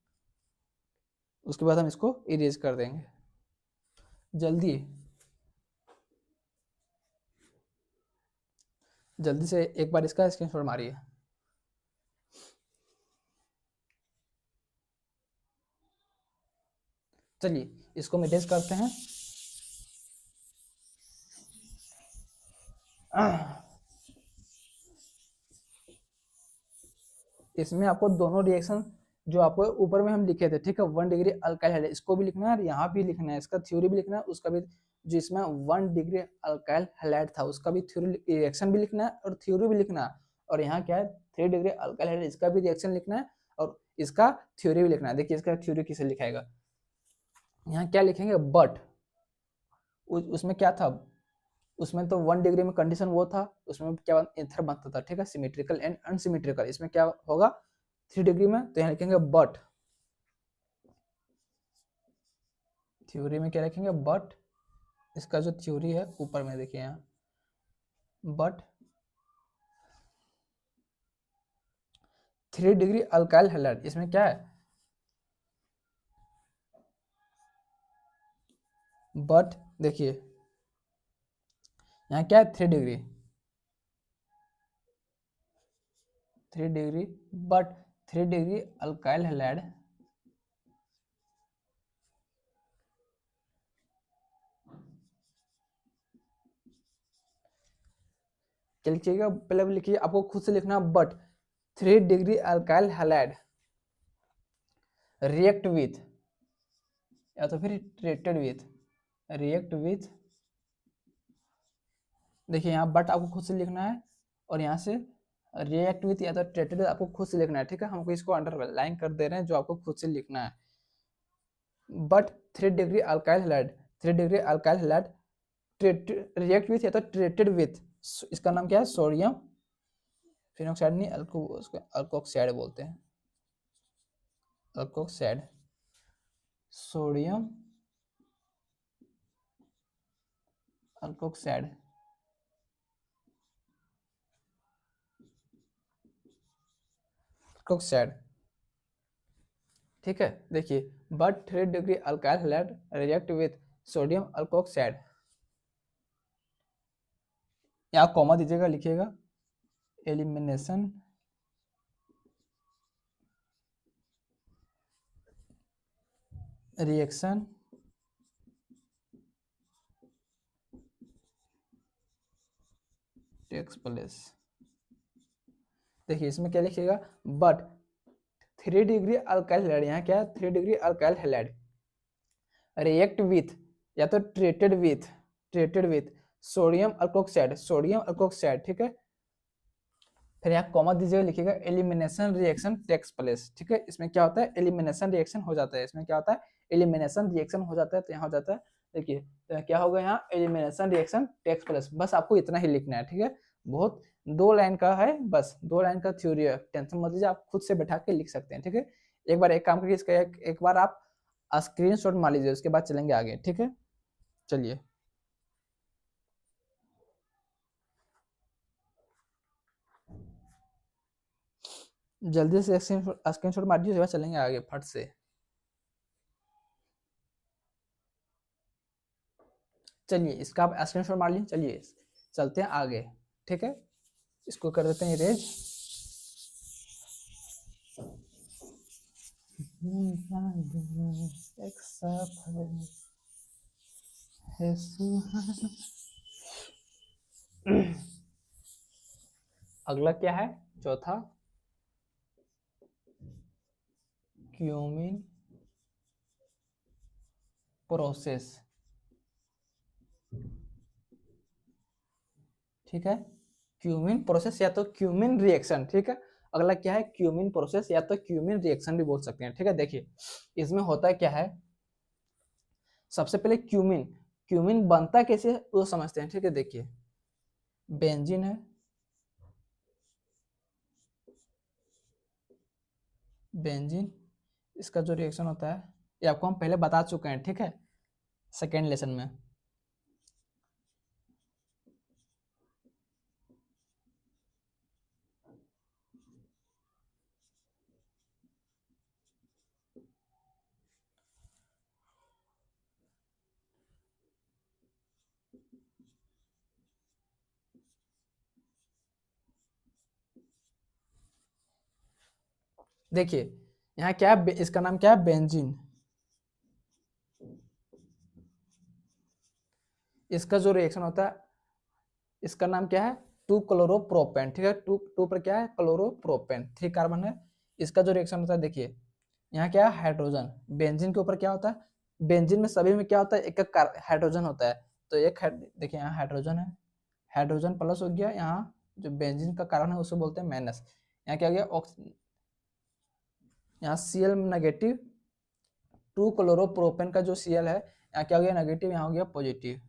उसके बाद हम इसको इरेज कर देंगे, जल्दी जल्दी से एक बार इसका स्क्रीनशॉट मारिए। चलिए इसको मिटेज करते हैं। इसमें आपको दोनों रिएक्शन जो आपको ऊपर में हम लिखे थे, ठीक है, 1 डिग्री अल्काइल हैलाइड, इसको भी लिखना है, और यहाँ भी लिखना है, इसका थ्योरी भी लिखना है, उसका भी, जो इसमें 1 डिग्री अल्काइल हैलाइड था उसका भी थ्योरी रिएक्शन भी लिखना है, और थ्योरी भी लिखना है। और यहाँ क्या है, 3 डिग्री अल्काइल हैलाइड, इसका भी रिएक्शन लिखना है, और इसका थ्योरी भी लिखना है। देखिए इसका थ्योरी किसे लिखाएगा, यहाँ क्या लिखेंगे, बट उसमें क्या था, उसमें तो 1 डिग्री में कंडीशन वो था, उसमें क्या ईथर बनता था, ठीक है, सिमेट्रिकल एंड अनसिमेट्रिकल। इसमें क्या होगा 3 डिग्री में, तो यहाँ लिखेंगे बट, थ्योरी में क्या लिखेंगे, बट इसका जो थ्योरी है ऊपर में देखिए यहाँ, बट 3 डिग्री अल्काइल हैलाइड, इसमें क्या है, बट देखिए यहाँ क्या है, 3 degree, 3 degree, but 3 degree alkyl halide, क्या लिखिएगा, पहले लिखिए, आपको खुद से लिखना, but 3 degree alkyl halide react with, या तो फिर रिएक्टेड विथ, रिएक्ट विथ, देखिए यहाँ बट आपको खुद से लिखना है, और यहाँ से रिएक्ट विथ या तो ट्रेटेड आपको खुद से लिखना है, ठीक है। हमको इसको अंडरलाइन कर दे रहे हैं जो आपको खुद से लिखना है, but 3 degree alkyl halide, 3 degree alkyl halide react with या तो ट्रीटेड विथ, इसका नाम क्या है, सोडियम फिनोक्साइड, नहीं अल्कोक्साइड बोलते हैं, अल्कोक्साइड, सोडियम अल्कोक्साइड, अल्कोक्साइड, ठीक है। देखिए but 3 degree alkyl halide react with sodium alkoxide, यहाँ कॉमा दीजिएगा, लिखिएगा एलिमिनेशन रिएक्शन टेक्स प्लेस। देखिए इसमें क्या लिखिएगा, बट 3 डिग्री अल्काइल हैलाइड, यहाँ क्या है 3 degree alkyl halide react with, या तो ट्रीटेड विथ सोडियम अल्कोक्साइड, ठीक है। फिर यहाँ कॉमा दीजिएगा, लिखिएगा एलिमिनेशन रिएक्शन टेक्स प्लेस, ठीक है। इसमें क्या होता है, एलिमिनेशन रिएक्शन हो जाता है, इसमें क्या होता है, एलिमिनेशन रिएक्शन हो जाता है, तो यहाँ हो जाता है, देखिए तो क्या होगा यहाँ एलिमिनेशन रिएक्शन टेक्स प्लेस, बस आपको इतना ही लिखना है, ठीक है। बहुत 2 लाइन का है, बस 2 लाइन का थ्योरी है, टेंशन मत लीजिए, आप खुद से बैठा के लिख सकते हैं, ठीक है। एक बार एक काम करिए, इसका एक बार आप स्क्रीनशॉट मार लीजिए, उसके बाद चलेंगे आगे, ठीक है। चलिए जल्दी से स्क्रीनशॉट मार दीजिए, उसके बाद चलेंगे आगे फट से। चलिए इसका आप स्क्रीनशॉट मार लीजिए, चलिए चलते हैं आगे, ठीक है। इसको कर देते हैं इरेज। अगला क्या है, चौथा क्यूमिन प्रोसेस, ठीक है। क्यूमिन प्रोसेस या तो क्यूमिन रिएक्शन, ठीक है। अगला क्या है, क्यूमिन प्रोसेस या तो क्यूमिन रिएक्शन भी बोल सकते हैं, ठीक है। देखिए इसमें होता क्या है, सबसे पहले क्यूमिन, क्यूमिन बनता कैसे है वो समझते हैं, ठीक है। देखिए बेंजीन है, बेंजीन, इसका जो रिएक्शन होता है ये आपको हम पहले बता चुके हैं, ठीक है, सेकेंड लेसन में। देखिए यहाँ क्या है, इसका नाम क्या है, बेंजीन। इसका जो रिएक्शन होता है इसका नाम क्या है, 2 क्लोरोप्रोपेन, ठीक है। टू टू पर क्या है, क्लोरोप्रोपेन, 3 कार्बन है। इसका जो रिएक्शन होता है, देखिए यहाँ क्या है, हाइड्रोजन, बेंजीन के ऊपर क्या होता है, बेंजीन में सभी में क्या होता है, एक एक हाइड्रोजन होता है, तो एक देखिए यहाँ हाइड्रोजन है, हाइड्रोजन प्लस हो गया, यहाँ जो बेंजीन का कार्बन है उसको बोलते हैं माइनस। यहाँ क्या हो गया, यहाँ Cl नेगेटिव, 2 क्लोरोप्रोपेन का जो Cl है यहाँ क्या हो गया, नेगेटिव, यहाँ हो गया पॉजिटिव।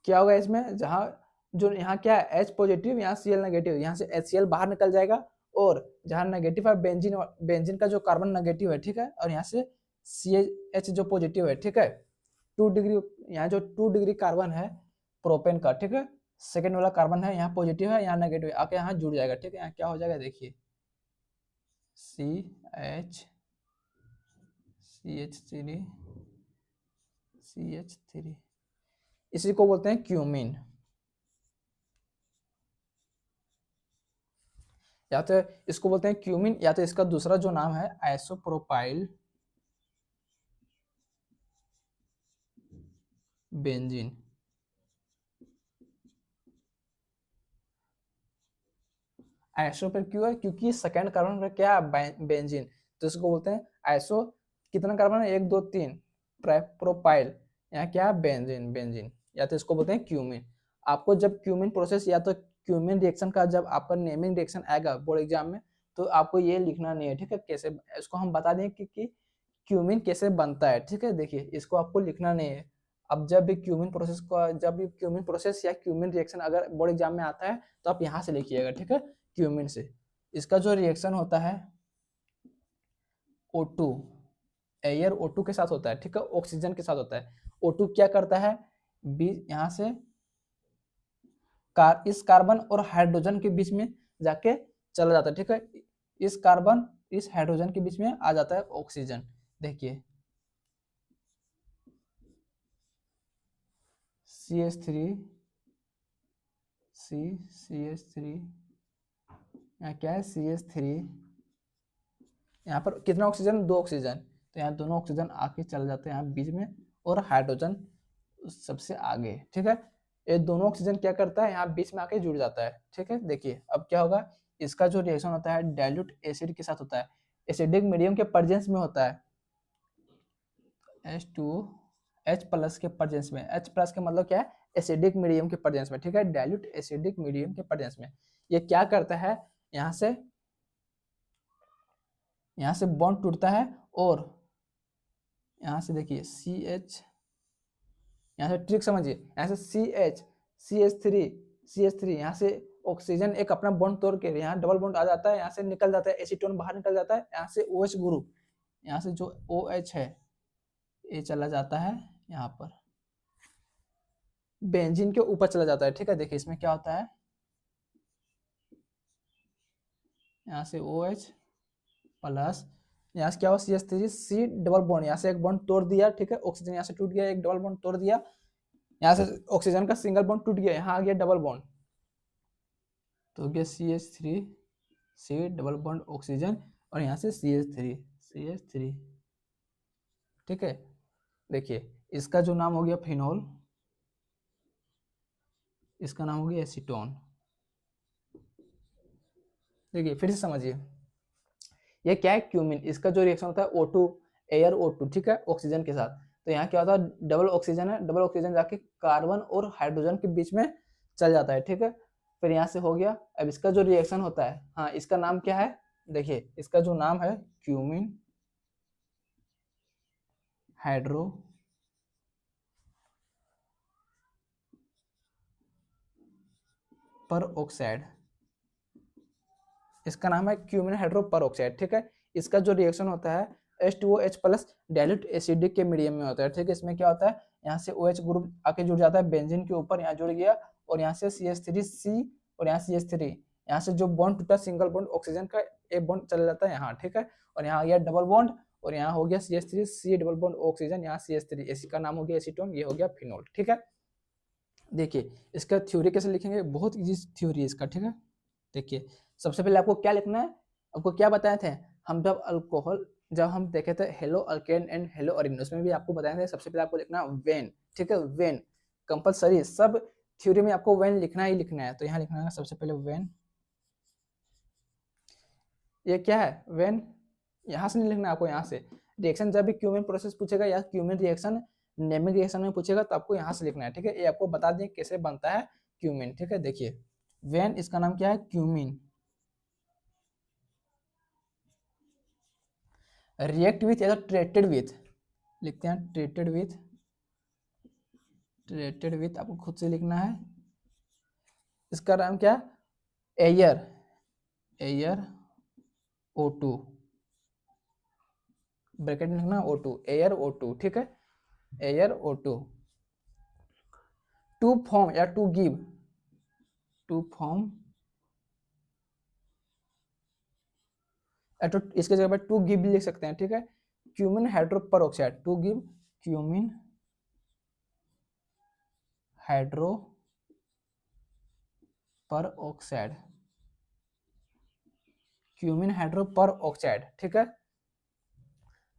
क्या होगा इसमें, जहाँ जो यहाँ क्या है H पॉजिटिव, यहाँ Cl नेगेटिव, यहाँ से HCl बाहर निकल जाएगा, और जहाँ नेगेटिव है बेंजीन, बेंजीन का जो कार्बन नेगेटिव है, ठीक है, और यहाँ से CH जो पॉजिटिव है, ठीक है। 2 डिग्री, यहाँ जो 2 डिग्री कार्बन है प्रोपेन का, ठीक है, सेकेंड वाला कार्बन है, यहाँ पॉजिटिव है, यहाँ नेगेटिव है, आके यहाँ जुड़ जाएगा, ठीक है। यहाँ क्या हो जाएगा, देखिए CH3 इसी को बोलते हैं क्यूमीन, या तो इसको बोलते हैं क्यूमिन, या तो इसका दूसरा जो नाम है आइसोप्रोपाइल बेंजीन। आइसो पर क्यों है, क्योंकि सेकंड कार्बन पर क्या है, बेंजीन, तो इसको बोलते हैं आइसो। कितना कार्बन है, 1 2 3, प्रोपाइल, यहाँ क्या है, बेंजीन, बेंजीन, या तो इसको बोलते हैं क्यूमिन। आपको जब क्यूमिन प्रोसेस या तो क्यूमिन रिएक्शन का जब आपका नेमिंग रिएक्शन आएगा बोर्ड एग्जाम में, तो आपको ये लिखना नहीं है, ठीक है। कैसे, इसको हम बता दें कि क्यूमिन कैसे बनता है, ठीक है। देखिए इसको आपको लिखना नहीं है। अब जब भी क्यूमिन प्रोसेस का, जब भी क्यूमिन प्रोसेस या क्यूमिन रिएक्शन अगर बोर्ड एग्जाम में आता है, तो आप यहाँ से लिखिएगा, ठीक है, क्यूमिन से। इसका जो रिएक्शन होता है O2, एयर O2 के साथ होता है, ठीक है, ऑक्सीजन के साथ होता है। O2 क्या करता है, यहाँ से इस कार्बन और हाइड्रोजन के बीच में जाके चला जाता है, ठीक है। इस कार्बन इस हाइड्रोजन के बीच में आ जाता है ऑक्सीजन। देखिए CH3 CH3, यहाँ क्या है CH3, यहाँ पर कितना ऑक्सीजन, 2 ऑक्सीजन, तो यहाँ दोनों ऑक्सीजन आके चल जाते हैं यहाँ बीच में, और हाइड्रोजन सबसे आगे, ठीक है। ये दोनों ऑक्सीजन क्या करता है, यहाँ बीच में आके जुड़ जाता है, ठीक है। देखिए अब क्या होगा, इसका जो रिएक्शन होता है डाइल्यूट एसिड के साथ होता है, एसिडिक मीडियम के प्रेजेंस में होता है, H2H+ के प्रेजेंस में, H+ का मतलब क्या है, एसिडिक मीडियम के प्रेजेंस में, ठीक है, डाइल्यूट एसिडिक मीडियम के प्रेजेंस में। ये क्या करता है, यहाँ से बॉन्ड टूटता है, और यहाँ से देखिए CH, यहाँ से ट्रिक समझिए, यहाँ से CH3 यहाँ से ऑक्सीजन एक अपना बॉन्ड तोड़ के यहाँ डबल बॉन्ड आ जाता है, यहाँ से निकल जाता है, एसीटोन बाहर निकल जाता है, यहाँ से OH ग्रुप, यहाँ से जो OH है ये चला जाता है यहाँ पर बेंजीन के ऊपर चला जाता है, ठीक है। देखिए इसमें क्या होता है, यहाँ से OH प्लस, यहाँ से क्या हुआ CH3 C डबल बॉन्ड, यहाँ से एक बॉन्ड तोड़ दिया, ठीक है, ऑक्सीजन यहाँ से टूट गया, एक डबल बॉन्ड तोड़ दिया, यहाँ से ऑक्सीजन का सिंगल बॉन्ड टूट गया, यहाँ आ गया डबल बॉन्ड, तो हो गया CH3 C double bond oxygen, और यहाँ से CH3, ठीक है। देखिए इसका जो नाम हो गया फिनोल, इसका नाम हो गया एसीटोन। देखिए फिर से समझिए, ये क्या है, क्यूमिन, इसका जो रिएक्शन होता है O2, एयर O2, ठीक है, ऑक्सीजन के साथ, तो यहाँ क्या होता है, डबल ऑक्सीजन है, डबल ऑक्सीजन जाके कार्बन और हाइड्रोजन के बीच में चल जाता है, ठीक है। फिर यहाँ से हो गया, अब इसका जो रिएक्शन होता है, हाँ इसका नाम क्या है, देखिए इसका जो नाम है क्यूमिन हाइड्रो पर ऑक्साइड, इसका नाम है क्यूमिन हाइड्रो पर ऑक्साइड, ठीक है। इसका जो रिएक्शन होता है H2OH+ डाइल्यूट एसिडिक के मीडियम में होता है, ठीक है। इसमें क्या होता है, यहाँ से OH ग्रुप आके जुड़ जाता है बेंजीन के ऊपर, यहाँ जुड़ गया, और यहाँ से CH3C, और यहाँ CH3, यहाँ से जो बॉन्ड टूटा सिंगल बॉन्ड ऑक्सीजन का, एक बॉन्ड चला जाता है यहाँ, ठीक है, और यहाँ आ गया डबल बॉन्ड, और यहाँ हो गया CH3C डबल बॉन्ड ऑक्सीजन, यहाँ CH3, इसी का नाम हो गया एसीटोन, ये हो गया फिनोल, ठीक है। देखिए इसका थ्योरी कैसे लिखेंगे, बहुत इजी थ्योरी है इसका, ठीक है। देखिए सबसे पहले आपको क्या लिखना है, आपको क्या बताए थे हम, जब हम देखे थे hello alkane and hello Areen, उसमें भी आपको बताए थे सबसे पहले आपको लिखना वेन, ठीक है, वेन कंपलसरी, सब थ्योरी में आपको वेन लिखना ही लिखना है, तो यहाँ लिखना है सबसे पहले वेन, ये क्या है वेन, यहाँ से नहीं लिखना आपको, यहाँ से रिएक्शन जब भी क्यूमेन प्रोसेस पूछेगा या क्यूमेन रिएक्शन नेमिंग रिएक्शन में पूछेगा तो आपको यहाँ से लिखना है, ठीक है। ये आपको बता दें कैसे बनता है क्यूमेन, ठीक है। देखिए वेन, इसका नाम क्या है क्यूमीन, रिएक्ट विथ या तो ट्रीटेड विथ, लिखते हैं ट्रीटेड विथ आपको खुद से लिखना है। इसका नाम क्या है, एयर O2, ब्रैकेट में लिखना O2, एयर O2, ठीक है, एयर O2, टू फॉर्म या टू फॉर्म, तो इसके जगह पर टू गिव भी लिख सकते हैं, ठीक है, cumene hydroperoxide, to give cumene hydroperoxide, cumene hydroperoxide, ठीक है।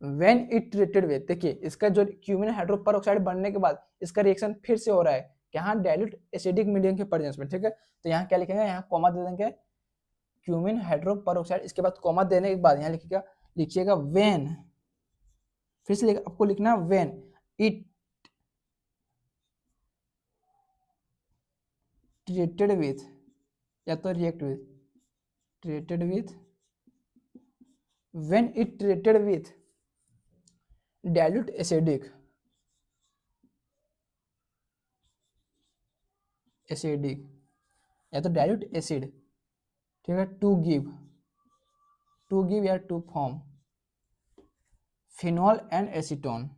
व्हेन इट ट्रीटेड विद, देखिए इसका जो क्यूमिन हाइड्रो पर ऑक्साइड बनने के बाद इसका रिएक्शन फिर से हो रहा है, यहाँ डाइल्यूट एसिडिक मीडियम के प्रेजेंस में, ठीक है। तो यहाँ क्या लिखेंगे, यहाँ कॉमा दे देंगे क्यूमिन हाइड्रो पर ऑक्साइड, इसके बाद कॉमा देने के बाद यहाँ लिखिएगा व्हेन, फिर से आपको लिखना व्हेन इट ट्रीटेड विथ या तो react with, treated with, when it treated with dilute acidic या तो डाइल्यूट एसिड, ठीक है, टू गिव या to form phenol and acetone,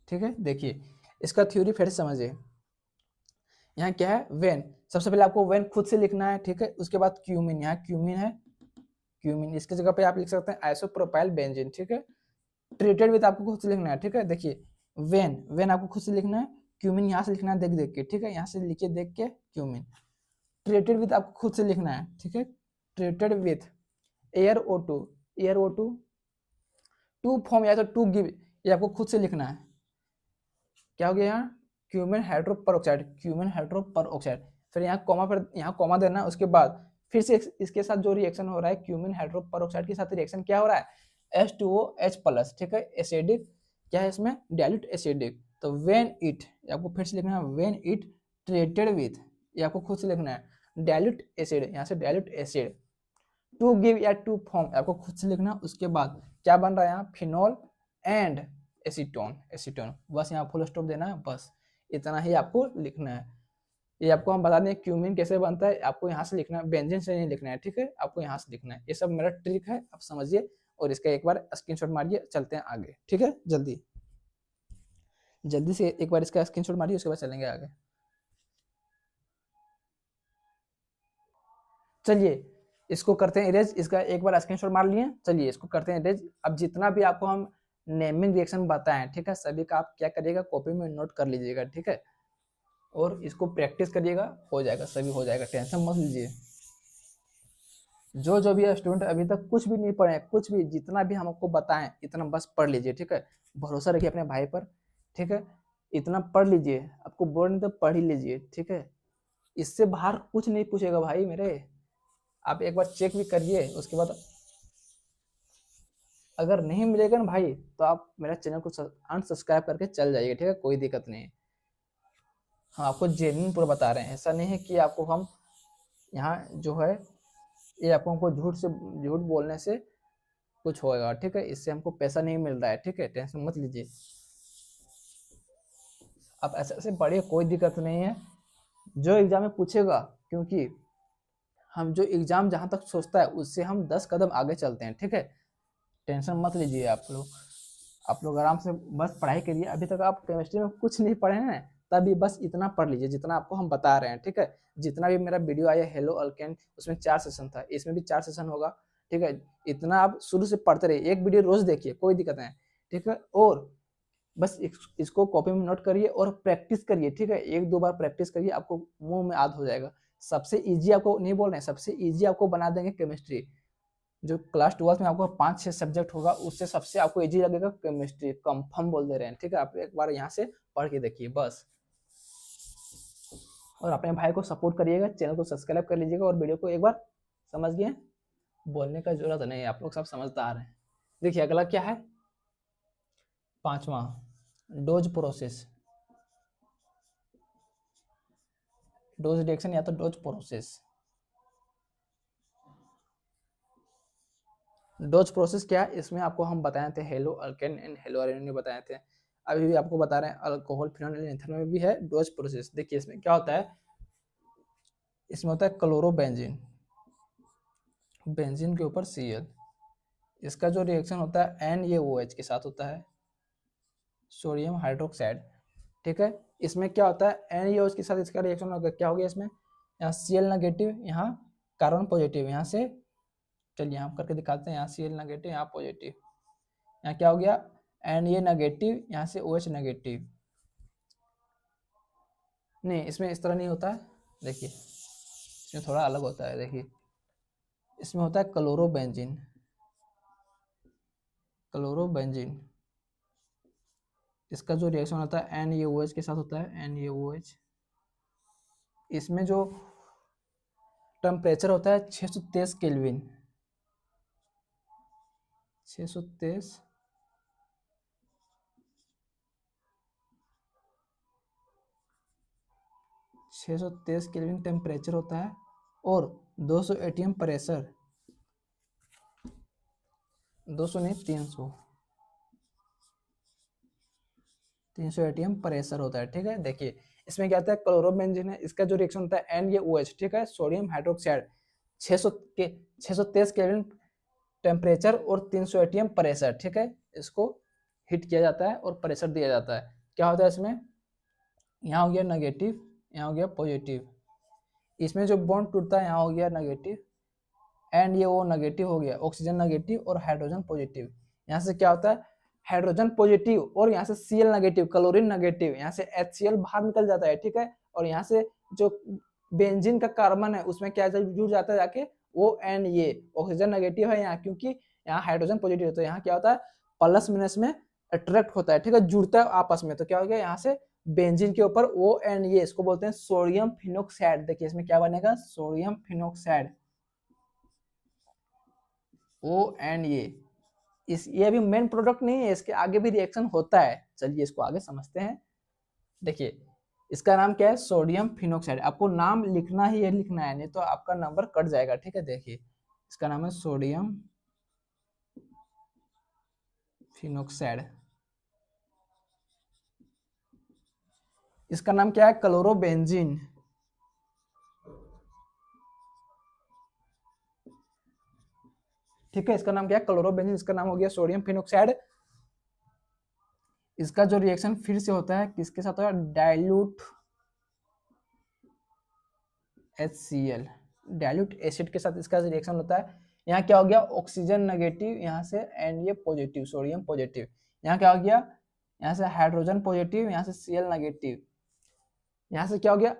ठीक है। देखिए इसका थ्योरी फिर से समझिए, यहाँ क्या है वेन, सबसे पहले आपको वेन खुद से लिखना है, ठीक है, उसके बाद क्यूमिन, यहाँ क्यूमिन है, क्यूमिन इसकी जगह पे आप लिख सकते हैं आइसोप्रोपाइल बेंजीन, ठीक है, ट्रीटेड विथ आपको खुद से लिखना है, ठीक है। देखिए वेन आपको खुद से लिखना है, क्यूमिन यहाँ से लिखना है देख के, ठीक है, यहाँ से लिखिए देख के क्यूमिन। ट्रीटेड विथ आपको खुद से लिखना है, ठीक है। Treated with air O2, air O2 to form या तो टू गिव, ये आपको खुद से लिखना है। क्या हो गया यहाँ, क्यूमिन हाइड्रोपर ऑक्साइड, क्यूमिन हाइड्रोपर ऑक्साइड। फिर यहाँ कॉमा, पर यहाँ कॉमा देना है, उसके बाद फिर से इसके साथ जो रिएक्शन हो रहा है क्यूमिन हाइड्रोपर ऑक्साइड के साथ रिएक्शन क्या हो रहा है, H2OH+, ठीक है, एसिडिक, क्या है इसमें, डाइल्यूट एसिडिक। तो व्हेन इट, आपको फिर से लिखना है व्हेन इट ट्रीटेड विथ, ये आपको खुद से लिखना है डाइल्यूट एसिड, यहाँ से डाइल्यूट एसिड टू गिव या टू फॉर्म, आपको खुद से लिखना। उसके बाद क्या बन रहा है यहाँ, फिनॉल एंड एसीटोन, एसीटोन, बस यहाँ फुल स्टॉप देना है, बस इतना ही आपको लिखना है। ये आपको हम बता दें क्यूमिन कैसे बनता है, आपको यहाँ से लिखना है, बेंजीन से नहीं लिखना है, ठीक है, आपको यहाँ से लिखना है। ये सब मेरा ट्रिक है, आप समझिए और इसका एक बार स्क्रीनशॉट मारिए, चलते हैं आगे, ठीक है। जल्दी जल्दी से एक बार इसका स्क्रीनशॉट मारिए, उसके बाद चलेंगे आगे। चलिए इसको करते हैं इरेज, इसका एक बार स्क्रीनशॉट मार लिए, चलिए इसको करते हैं इरेज। अब जितना भी आपको हम नेमिंग रिएक्शन बताएं, ठीक है, सभी का आप क्या करिएगा, कॉपी में नोट कर लीजिएगा, ठीक है, और इसको प्रैक्टिस करिएगा, हो जाएगा, सभी हो जाएगा, टेंशन मत लीजिए। जो भी स्टूडेंट अभी तक कुछ भी नहीं पढ़े, कुछ भी, जितना भी हम आपको बताएं इतना बस पढ़ लीजिए, ठीक है, भरोसा रखिए अपने भाई पर, ठीक है, इतना पढ़ लीजिए, आपको बोर्ड नहीं तो पढ़ ही लीजिए, ठीक है, इससे बाहर कुछ नहीं पूछेगा भाई मेरे, आप एक बार चेक भी करिए, उसके बाद अगर नहीं मिलेगा ना भाई तो आप मेरा चैनल को अनसब्सक्राइब करके चल जाइए, ठीक है, कोई दिक्कत नहीं। हम आपको जेन्युइन पूरा बता रहे हैं, ऐसा नहीं है कि आपको हम यहाँ जो है ये आपको हमको झूठ बोलने से कुछ होएगा, ठीक है, इससे हमको पैसा नहीं मिल रहा है, ठीक है, टेंशन मत लीजिए, आप ऐसे ऐसे पढ़िए, कोई दिक्कत नहीं है, जो एग्जाम में पूछेगा, क्योंकि हम जो एग्जाम जहाँ तक सोचता है उससे हम 10 कदम आगे चलते हैं, ठीक है, टेंशन मत लीजिए आप लोग आराम से बस पढ़ाई करिए। अभी तक आप केमिस्ट्री में कुछ नहीं पढ़े हैं, तभी बस इतना पढ़ लीजिए जितना आपको हम बता रहे हैं, ठीक है। जितना भी मेरा वीडियो आया हेलो अल्केन, उसमें 4 सेशन था, इसमें भी 4 सेशन होगा, ठीक है, इतना आप शुरू से पढ़ते रहिए, एक वीडियो रोज देखिए, कोई दिक्कत नहीं, ठीक है, और बस इसको कॉपी में नोट करिए और प्रैक्टिस करिए, ठीक है, 1-2 बार प्रैक्टिस करिए, आपको मुंह में याद हो जाएगा। सबसे ईजी आपको नहीं बोल रहे हैं, सबसे ईजी आपको बना देंगे केमिस्ट्री। जो क्लास 12 में आपको 5-6 सब्जेक्ट होगा, उससे सबसे आपको इजी लगेगा केमिस्ट्री, कंफर्म बोल दे रहे हैं, ठीक है, आप एक बार यहाँ से पढ़ के देखिए बस। और अपने भाई को सपोर्ट करिएगा, चैनल को सब्सक्राइब कर लीजिएगा, और वीडियो को एक बार समझ गए, बोलने का जरूरत नहीं है, आप लोग सब समझदार हैं। देखिए अगला क्या है, 5वां, डोज प्रोसेस, डोज रिएक्शन या तो डोज प्रोसेस। डोज प्रोसेस क्या है, इसमें आपको हम बताए थे हेलो अल्केन एंड हेलो अरेनिन बताए थे, अभी भी आपको बता रहे हैं अल्कोहल फिनोल एंड ईथर में भी है डोज प्रोसेस। देखिए इसमें क्या होता है, इसमें होता है क्लोरोबेंजीन, बेंजीन के ऊपर Cl, इसका जो रिएक्शन होता है NaOH के साथ होता है, सोडियम हाइड्रोक्साइड, ठीक है। इसमें क्या होता है, NaOH के साथ इसका रिएक्शन होगा, क्या हो गया इसमें, यहाँ Cl नेगेटिव, यहाँ कार्बन पॉजिटिव, यहाँ से चलिए हम करके दिखाते हैं, यहाँ Cl नेगेटिव, यहाँ पॉजिटिव, यहाँ क्या हो गया Na नेगेटिव, यहाँ से OH नेगेटिव, नहीं इसमें इस तरह नहीं होता है, देखिए इसमें थोड़ा अलग होता है, देखिए इसमें होता है क्लोरोबेंजीन, क्लोरोबेंजीन, इसका जो रिएक्शन होता है NaOH के साथ होता है, NaOH, इसमें जो टेम्परेचर होता है 623 केल्विन, 623 623 केल्विन टेम्परेचर होता है, और 200 एटीएम प्रेशर, 200 नहीं 300 एटीएम प्रेशर होता है, ठीक है। देखिए इसमें क्या होता है, क्लोरोबेंजीन है, इसका जो रिएक्शन होता है NaOH, ठीक है, सोडियम हाइड्रोक्साइड, 623 केल्विन टेम्परेचर और 300 एटीएम प्रेशर, ठीक है, इसको हीट किया जाता है और प्रेशर दिया जाता है। क्या होता है इसमें, यहाँ हो गया नेगेटिव, यहाँ हो गया पॉजिटिव, इसमें जो बॉन्ड टूटता है यहाँ हो गया नेगेटिव, एंड ये वो नेगेटिव हो गया, ऑक्सीजन नेगेटिव और हाइड्रोजन पॉजिटिव, यहाँ से क्या होता है हाइड्रोजन पॉजिटिव और यहाँ से Cl नेगेटिव, क्लोरीन नेगेटिव, यहाँ से HCl बाहर निकल जाता है, ठीक है। और यहाँ से जो बेंजीन का कार्बन है उसमें क्या जुड़ जाता है जाके ONA, ऑक्सीजन नेगेटिव है यहाँ, क्योंकि यहाँ हाइड्रोजन पॉजिटिव है, तो यहाँ क्या होता है प्लस माइनस में अट्रैक्ट होता है, ठीक है, जुड़ता है आपस में। तो क्या हो गया यहाँ से बेंजीन के ऊपर ONA, इसको बोलते हैं सोडियम फिनोक्साइड। देखिए इसमें क्या बनेगा, सोडियम फिनोक्साइड ONA। ये अभी मेन प्रोडक्ट नहीं है, इसके आगे भी रिएक्शन होता है। चलिए इसको आगे समझते हैं। देखिए इसका नाम क्या है, सोडियम फिनोक्साइड। आपको नाम लिखना ही है, लिखना है, नहीं तो आपका नंबर कट जाएगा, ठीक है। देखिए इसका नाम है सोडियम फिनोक्साइड। इसका नाम क्या है, क्लोरोबेंजीन। ठीक है, इसका नाम क्या है, क्लोरोबेंजीन। इसका नाम हो गया सोडियम फिनोक्साइड। इसका जो रिएक्शन फिर से होता है किसके साथ होगा, डाइल्यूट HCl, डाइल्यूट एसिड के साथ इसका रिएक्शन होता है। यहाँ क्या हो गया, ऑक्सीजन नेगेटिव, यहाँ से Na पॉजिटिव, सोडियम पॉजिटिव। यहाँ क्या हो गया, यहाँ से हाइड्रोजन पॉजिटिव, यहाँ से Cl नेगेटिव। यहाँ से क्या हो गया,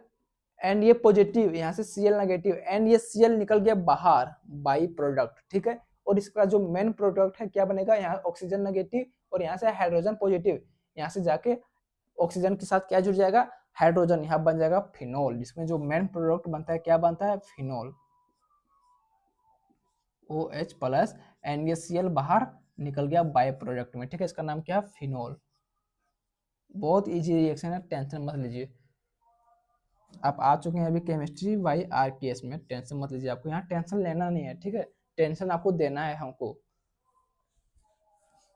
Na पॉजिटिव, यहाँ से Cl नेगेटिव, NaCl निकल गया बाहर, बाई प्रोडक्ट, ठीक है। और इसका जो मेन प्रोडक्ट है क्या बनेगा, यहाँ ऑक्सीजन नेगेटिव और यहाँ से हाइड्रोजन पॉजिटिव, यहाँ से जाके ऑक्सीजन के साथ क्या जुड़ जाएगा, हाइड्रोजन, यहाँ बन जाएगा फिनोल। जिसमें जो मेन प्रोडक्ट बनता है क्या बनता है, फिनोल, OH प्लस NaCl बाहर निकल गया बाय प्रोडक्ट में, ठीक है। इसका नाम क्या है, फिनोल। बहुत इजी रिएक्शन है, टेंशन मत लीजिए। आप आ चुके हैं अभी केमिस्ट्री बाई RKS में, टेंशन मत लीजिए, आपको यहाँ टेंशन लेना नहीं है, ठीक है। टेंशन आपको देना है हमको,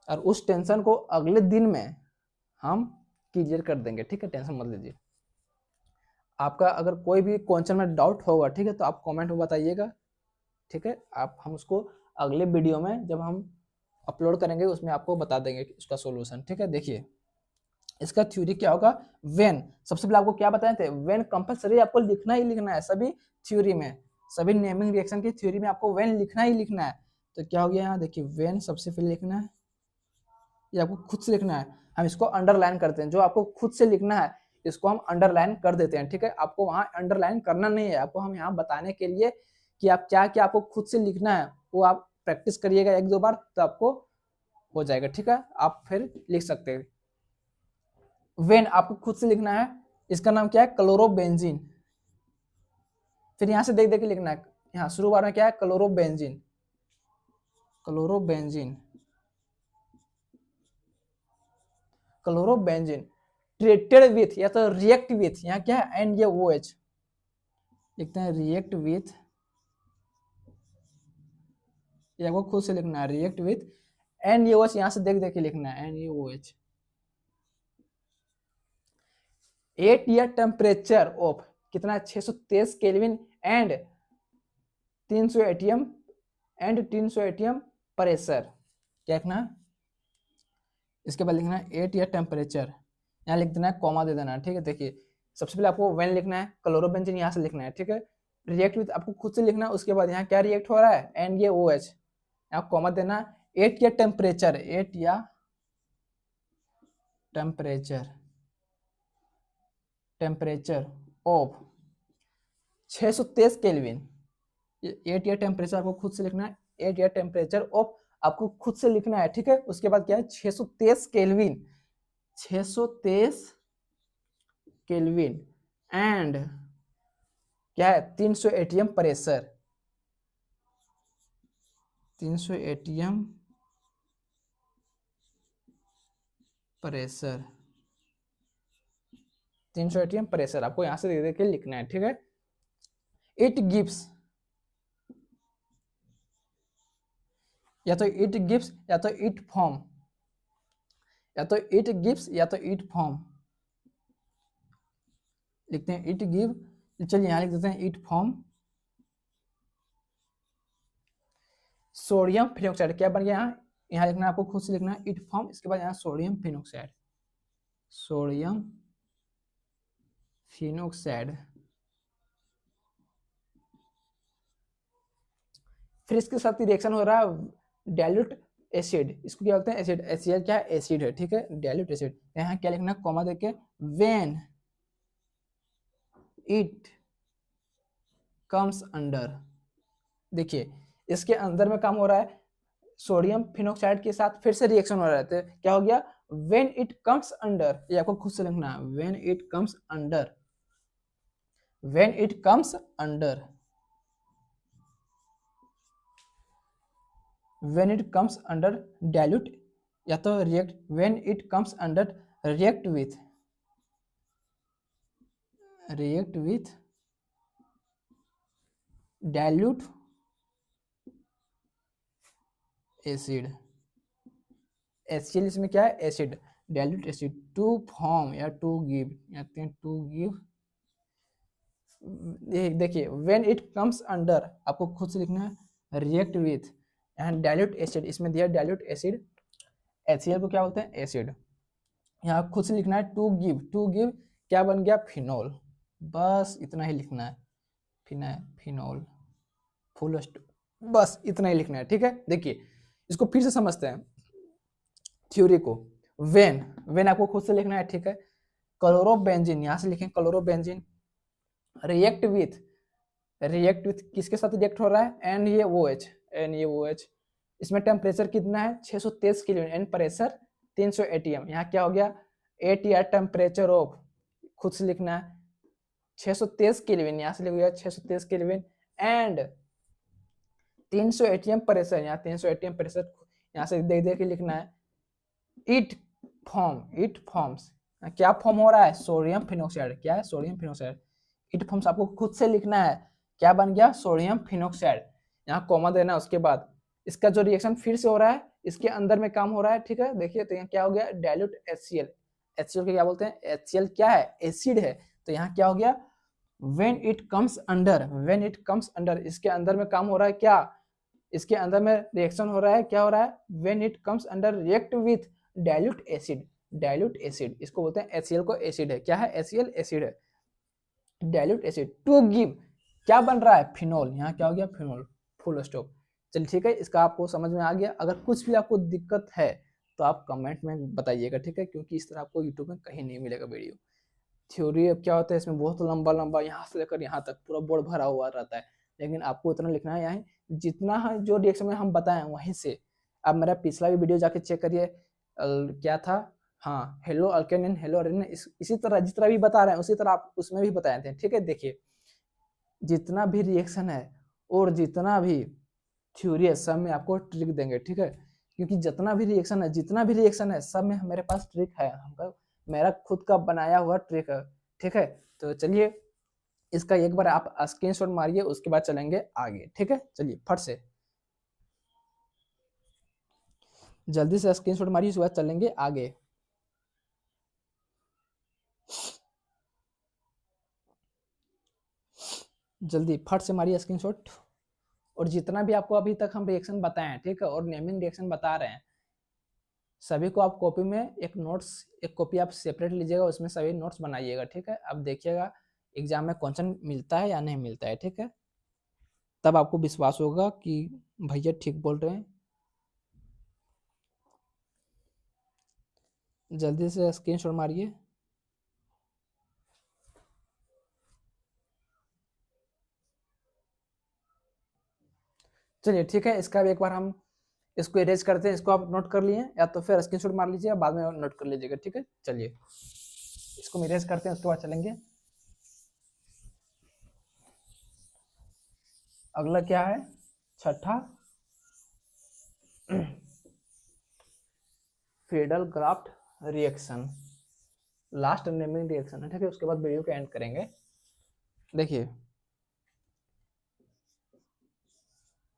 और उस टेंशन को अगले दिन में हम क्लियर कर देंगे, ठीक है, टेंशन मत लीजिए। आपका अगर कोई भी क्वेश्चन में डाउट होगा, ठीक है, तो आप कमेंट में बताइएगा, ठीक है। आप हम उसको अगले वीडियो में जब हम अपलोड करेंगे उसमें आपको बता देंगे उसका सॉल्यूशन, ठीक है। देखिए इसका थ्योरी क्या होगा, व्हेन, सबसे पहले आपको क्या बताए थे, व्हेन कंपलसरी आपको लिखना ही लिखना है, सभी थ्योरी में, सभी नेमिंग रिएक्शन की थ्योरी में आपको व्हेन लिखना ही लिखना है। तो क्या हो गया यहाँ, देखिए व्हेन सबसे पहले लिखना है, ये आपको खुद से लिखना है। हम इसको अंडरलाइन करते हैं, जो आपको खुद से लिखना है इसको हम अंडरलाइन कर देते हैं, ठीक है। आपको वहां अंडरलाइन करना नहीं है, आपको हम यहाँ बताने के लिए कि आप क्या क्या आपको खुद से लिखना है, वो आप प्रैक्टिस करिएगा 1-2 बार तो आपको हो जाएगा, ठीक है। आप फिर लिख सकते हैं। व्हेन आपको खुद से लिखना है, इसका नाम क्या है, क्लोरोबेंजीन। फिर यहाँ से देख देख के लिखना है, यहाँ शुरुआत में क्या है, chlorobenzene, chlorobenzene, chlorobenzene treated with या तो रिएक्ट विथ, यहाँ क्या है NaOH, लिखते हैं रिएक्ट विथ, ये आपको खुद से लिखना है, रिएक्ट विथ NaOH, यहाँ से देख देख के लिखना है NaOH। 8 ईयर टेम्परेचर ऑफ कितना, 623 kelvin and 300 ATM and 300 ATM pressure, क्या लिखना है, इसके बाद लिखना है 8 ईयर टेम्परेचर, यहाँ लिख देना है, कॉमा दे देना है, ठीक है। देखिए सबसे पहले आपको व्हेन लिखना है, क्लोरोबेंजीन यहाँ से लिखना है, ठीक है। रिएक्ट विथ आपको खुद से लिखना है, उसके बाद यहाँ क्या रिएक्ट हो रहा है, NaOH, यहाँ कॉमा देना, 8 या टेम्परेचर, 8 या टेम्परेचर, टेम्परेचर ऑफ 623 केल्विन, 8 या टेम्परेचर आपको खुद से लिखना है, 8 या टेम्परेचर ऑफ आपको खुद से लिखना है, ठीक है। उसके बाद क्या है, 623 केल्विन, 623 केल्विन एंड क्या है, 300 ATM pressure, 300 ATM pressure, 300 ATM pressure आपको यहां से दे दे के लिखना है, ठीक है। इट गिव्स, या तो इट गिव्स या तो इट फॉर्म, या तो इट गिव्स या तो इट फॉर्म, लिखते हैं इट गिव, चलिए यहाँ लिख देते हैं इट फॉर्म सोडियम फिनोक्साइड, क्या बन गया यहाँ, यहाँ लिखना है, आपको खुद से लिखना है इट फॉर्म, इसके बाद यहाँ सोडियम फिनोक्साइड, सोडियम फिनोक्साइड। फिर इसके साथ रिएक्शन हो रहा है डाइल्यूट एसिड, इसको क्या बोलते हैं एसिड, HCl क्या है एसिड है, ठीक है, डाइल्यूट एसिड। यहाँ क्या लिखना कॉमा देके, व्हेन इट कम्स अंडर, देखिए इसके अंदर में काम हो रहा है, सोडियम फिनोक्साइड के साथ फिर से रिएक्शन हो रहा है, तो क्या हो गया व्हेन इट कम्स अंडर, ये आपको खुद से लिखना है, when it comes under, when it comes under, when it comes under dilute, या तो react when it comes under react with dilute acid, HCl इसमें क्या है acid, dilute acid, to form या टू गिव, कहते हैं टू गिव, देखिए when it comes under, आपको खुद से लिखना है react with and dilute acid, इसमें दिया डाइल्यूट एसिड, HCl को क्या बोलते हैं एसिड, यहाँ खुद से लिखना है टू गिव, टू गिव क्या बन गया फिनोल, बस इतना ही लिखना है, फिनोल फुल स्टॉप, बस इतना ही लिखना है, ठीक है। देखिए इसको फिर से समझते हैं थ्योरी को, व्हेन आपको खुद से लिखना है, ठीक है, क्लोरोबेंजीन, यहाँ से लिखें क्लोरोबेंजीन, रिएक्ट विथ किसके साथ रिएक्ट हो रहा है NaOH, इसमें टेम्परेचर कितना है 623 केल्विन एंड प्रेशर 300 atm, यहाँ क्या हो गया 8 या टेम्परेचर ऑफ, खुद से लिखना है 623 केल्विन, यहाँ से लिख गया 623 केल्विन एंड 300 atm प्रेशर, यहाँ 300 atm प्रेशर, यहाँ से देख देख के लिखना है, इट फॉर्म्स, क्या फॉर्म हो रहा है सोडियम फिनोक्साइड, क्या है सोडियम फिनोक्साइड, इट फॉर्म्स आपको खुद से लिखना है, क्या बन गया सोडियम फिनोक्साइड, यहाँ कॉमा देना, उसके बाद इसका जो रिएक्शन फिर से हो रहा है, इसके अंदर में काम हो रहा है, ठीक है, देखिए तो यहाँ क्या हो गया डाइल्यूट HCl, HCl के क्या बोलते हैं HCl क्या है एसिड है, तो यहाँ क्या हो गया व्हेन इट कम्स अंडर, इसके अंदर में काम हो रहा है क्या, इसके अंदर में रिएक्शन हो रहा है, क्या हो रहा है when it comes under react with dilute acid, इसको बोलते हैं HCl को एसिड है, क्या है HCl एसिड है, डाइल्यूट एसिड टू गिव क्या बन रहा है फिनोल, यहाँ क्या हो गया फिनोल फुल स्टॉप। चलिए ठीक है, इसका आपको समझ में आ गया, अगर कुछ भी आपको दिक्कत है तो आप कमेंट में बताइएगा, ठीक है, क्योंकि इस तरह आपको यूट्यूब में कहीं नहीं मिलेगा वीडियो। थ्योरी अब क्या होता है इसमें बहुत लंबा यहाँ से लेकर यहाँ तक पूरा बोर्ड भरा हुआ रहता है, लेकिन आपको उतना लिखना है, यहाँ जितना है जो रिएक्शन में हम बताएं वहीं से। अब मेरा पिछला भी वीडियो जाके चेक करिए, क्या था, हाँ हेलो अल्केन हेलो अरेन, इसी तरह जिस तरह भी बता रहे हैं उसी तरह आप उसमें भी बताए थे, ठीक है। देखिए जितना भी रिएक्शन है और जितना भी थ्योरी है सब में आपको ट्रिक देंगे, ठीक है, क्योंकि जितना भी रिएक्शन है सब में मेरे पास ट्रिक है, मेरा खुद का बनाया हुआ ट्रिक है, ठीक है। तो चलिए इसका एक बार आप स्क्रीनशॉट मारिए, उसके बाद चलेंगे आगे, ठीक है। चलिए फट से जल्दी से स्क्रीनशॉट मारिए, उसके बाद चलेंगे आगे। जल्दी फट से मारिए स्क्रीनशॉट, और जितना भी आपको अभी तक हम रिएक्शन बताए हैं, ठीक है, और नेमिंग रिएक्शन बता रहे हैं, सभी को आप कॉपी में एक कॉपी आप सेपरेट लीजिएगा, उसमें सभी नोट्स बनाइएगा, ठीक है। अब देखिएगा एग्जाम में क्वेश्चन मिलता है या नहीं मिलता है, ठीक है, तब आपको विश्वास होगा कि भैया ठीक बोल रहे हैं। जल्दी से स्क्रीनशॉट मारिए। चलिए ठीक है, इसका भी एक बार हम इसको इरेज करते हैं, इसको आप नोट कर लिए या तो फिर स्क्रीनशॉट मार लीजिए, बाद में नोट कर लीजिएगा, ठीक है। चलिए इसको इरेज करते हैं, उसके बाद चलेंगे। अगला क्या है छठा, Friedel-Crafts reaction, last naming reaction है, ठीक है, उसके बाद वीडियो को एंड करेंगे। देखिए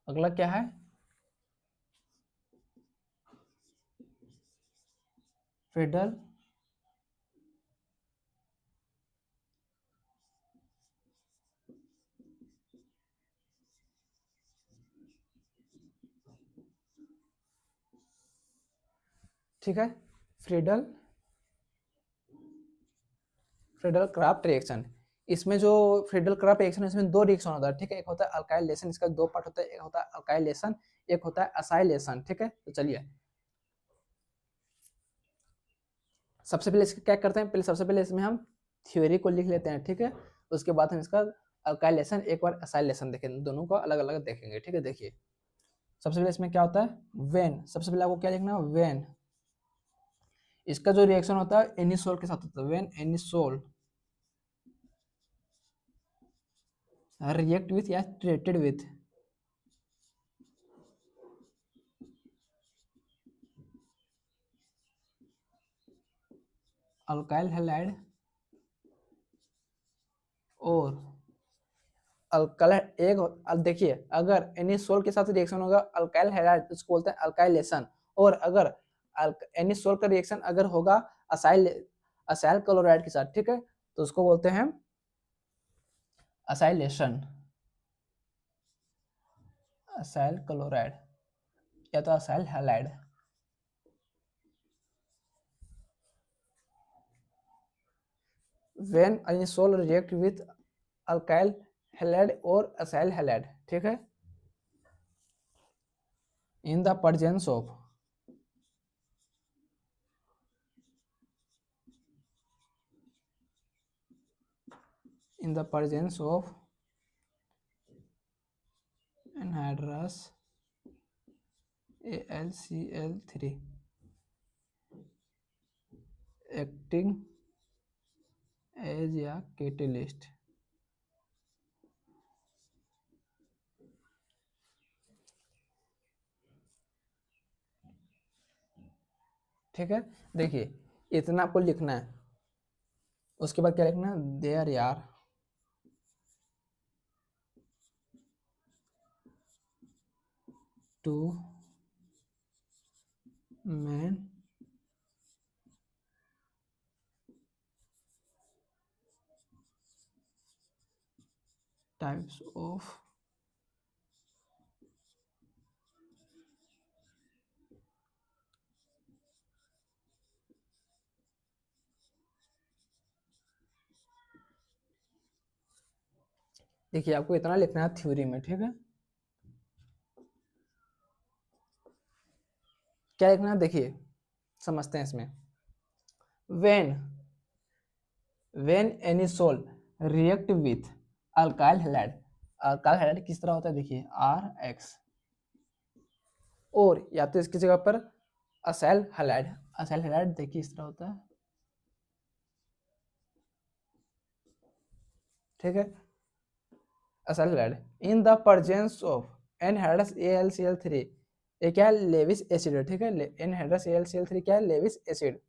अगला क्या है फ्रीडल ठीक है, फ्रीडल-क्राफ्ट रिएक्शन, इसमें जो फ्रीडल-क्राफ्ट रिएक्शन है इसमें दो रिएक्शन होता है, ठीक है, एक होता है अल्काइलेशन, इसका दो पार्ट होता है, एक होता है अल्काइलेशन, एक होता है असाइलेशन, ठीक है। तो चलिए सबसे पहले इसका क्या करते हैं, पहले सबसे पहले इसमें हम थ्योरी को लिख लेते हैं, ठीक है। उसके बाद हम इसका अल्काइलेशन एक बार असाइलेशन देखेंगे, दोनों को अलग अलग देखेंगे, ठीक है। देखिए सबसे पहले इसमें क्या होता है, वेन, सबसे पहले आपको क्या लिखना है, वेन, इसका जो रिएक्शन होता है एनिसोल के साथ होता है, वेन एनिसोल रिएक्ट विथ या ट्रीटेड विथ अल्काइल हैलाइड और अल्काइल एक, देखिए अगर एनिसोल के साथ रिएक्शन होगा अल्काइल हैलाइड, उसको बोलते हैं अल्काइलेशन। और अगर एनिसोल का रिएक्शन अगर होगा असाइल असाइल क्लोराइड के साथ, ठीक है, तो उसको बोलते हैं असाइलेशन, असाइल क्लोराइड या तो acyl halide. When anisole react with alkyl halide और असाइल हैलाइड, ठीक है, in the presence of in the presence of anhydrous AlCl3 acting as a catalyst, ठीक है। देखिए इतना आपको लिखना है, उसके बाद क्या लिखना है, देयर यार टू मेन टाइप्स ऑफ देखिए आपको इतना लिखना है थ्योरी में, ठीक है। क्या लिखना है, देखिए समझते हैं इसमें, when anisole react with alkyl halide, alkyl halide किस तरह होता है, देखिए RX, और या तो इसकी जगह पर असाइल हैलाइड, असाइल हैलाइड देखिए इस तरह होता है, ठीक है, acyl halide in the presence of anhydrous AlCl3, ये क्या है, लेविस एसिड है, ठीक है। एनहाइड्रस AlCl3 क्या है, लेविस एसिड,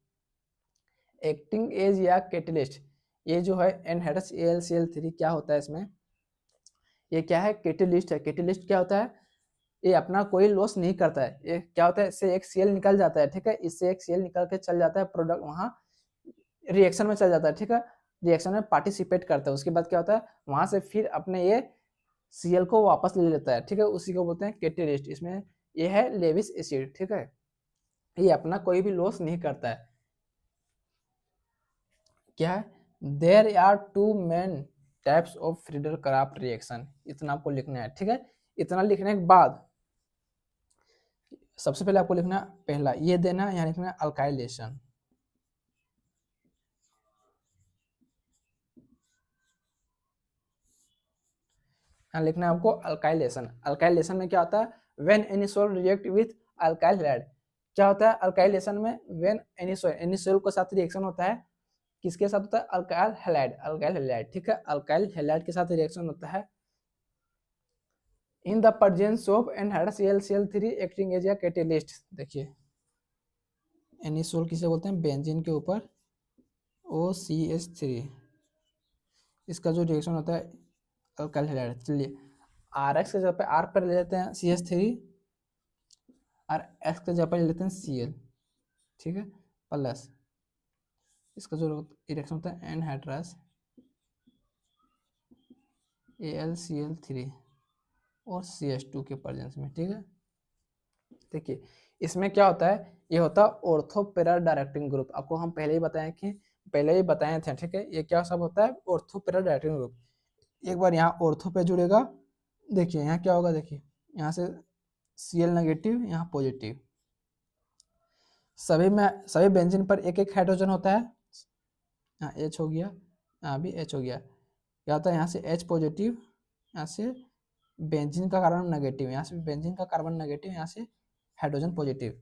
एक्टिंग एज या कैटलिस्ट, ये जो है एनहाइड्रस AlCl3 क्या होता है इसमें, ये क्या है, कैटलिस्ट है। कैटलिस्ट क्या होता है, ये अपना कोई लॉस नहीं करता है, ये क्या होता है, इससे एक सीएल निकल जाता है, ठीक है, इससे एक सीएल निकल के चल जाता है प्रोडक्ट, वहाँ रिएक्शन में चल जाता है, ठीक है, रिएक्शन में पार्टिसिपेट करता है। उसके बाद क्या होता है, वहां से फिर अपने ये सीएल को वापस ले लेता है, ठीक है, उसी को बोलते हैं कैटलिस्ट। इसमें ये है लेविस एसिड, ठीक है, ये अपना कोई भी लॉस नहीं करता है। क्या है, there are two main types of Friedel Crafts reaction, इतना आपको लिखना है, ठीक है। इतना लिखने के बाद सबसे पहले आपको लिखना पहला ये देना, यहाँ लिखना अल्काइलेशन, यहाँ लिखना है आपको अल्काइलेशन। अल्काइलेशन में क्या होता है, when anisole react with alkyl halide, क्या होता है अल्काइलेशन में, व्हेन एनिसोल के साथ रिएक्शन होता है, किसके साथ होता है, अल्काइल हैलाइड, अल्काइल हैलाइड, ठीक है, अल्काइल हैलाइड के साथ रिएक्शन होता है in the presence of anhydrous AlCl3 acting as a catalyst. देखिए एनिसोल किसे बोलते हैं, बेंजीन के ऊपर OCH3, इसका जो रिएक्शन होता है अल्काइल हैलाइड। चलिए RX के जगह पे R पर ले लेते हैं CH3 और X के जगह पर ले लेते हैं Cl, ठीक है, प्लस इसका जो रिएक्शन होता है एनहाइड्रस AlCl3 और CH2 के प्रेजेंस में, ठीक है। देखिए इसमें क्या होता है, ये होता है ऑर्थो पैरा डायरेक्टिंग ग्रुप, आपको हम पहले ही बताए कि पहले ही बताए थे, ठीक है, ये क्या सब होता है, ऑर्थो पैरा डायरेक्टिंग ग्रुप। एक बार यहाँ ऑर्थो पे जुड़ेगा, देखिए यहाँ क्या होगा, देखिए यहाँ से Cl नेगेटिव, यहाँ पॉजिटिव। सभी बेंजीन पर एक एक हाइड्रोजन होता है। यहाँ H हो गया, यहाँ भी H हो गया। क्या होता है, यहाँ से H पॉजिटिव, यहाँ से बेंजीन का कार्बन नेगेटिव, यहाँ से बेंजीन का कार्बन नेगेटिव, यहाँ से हाइड्रोजन पॉजिटिव।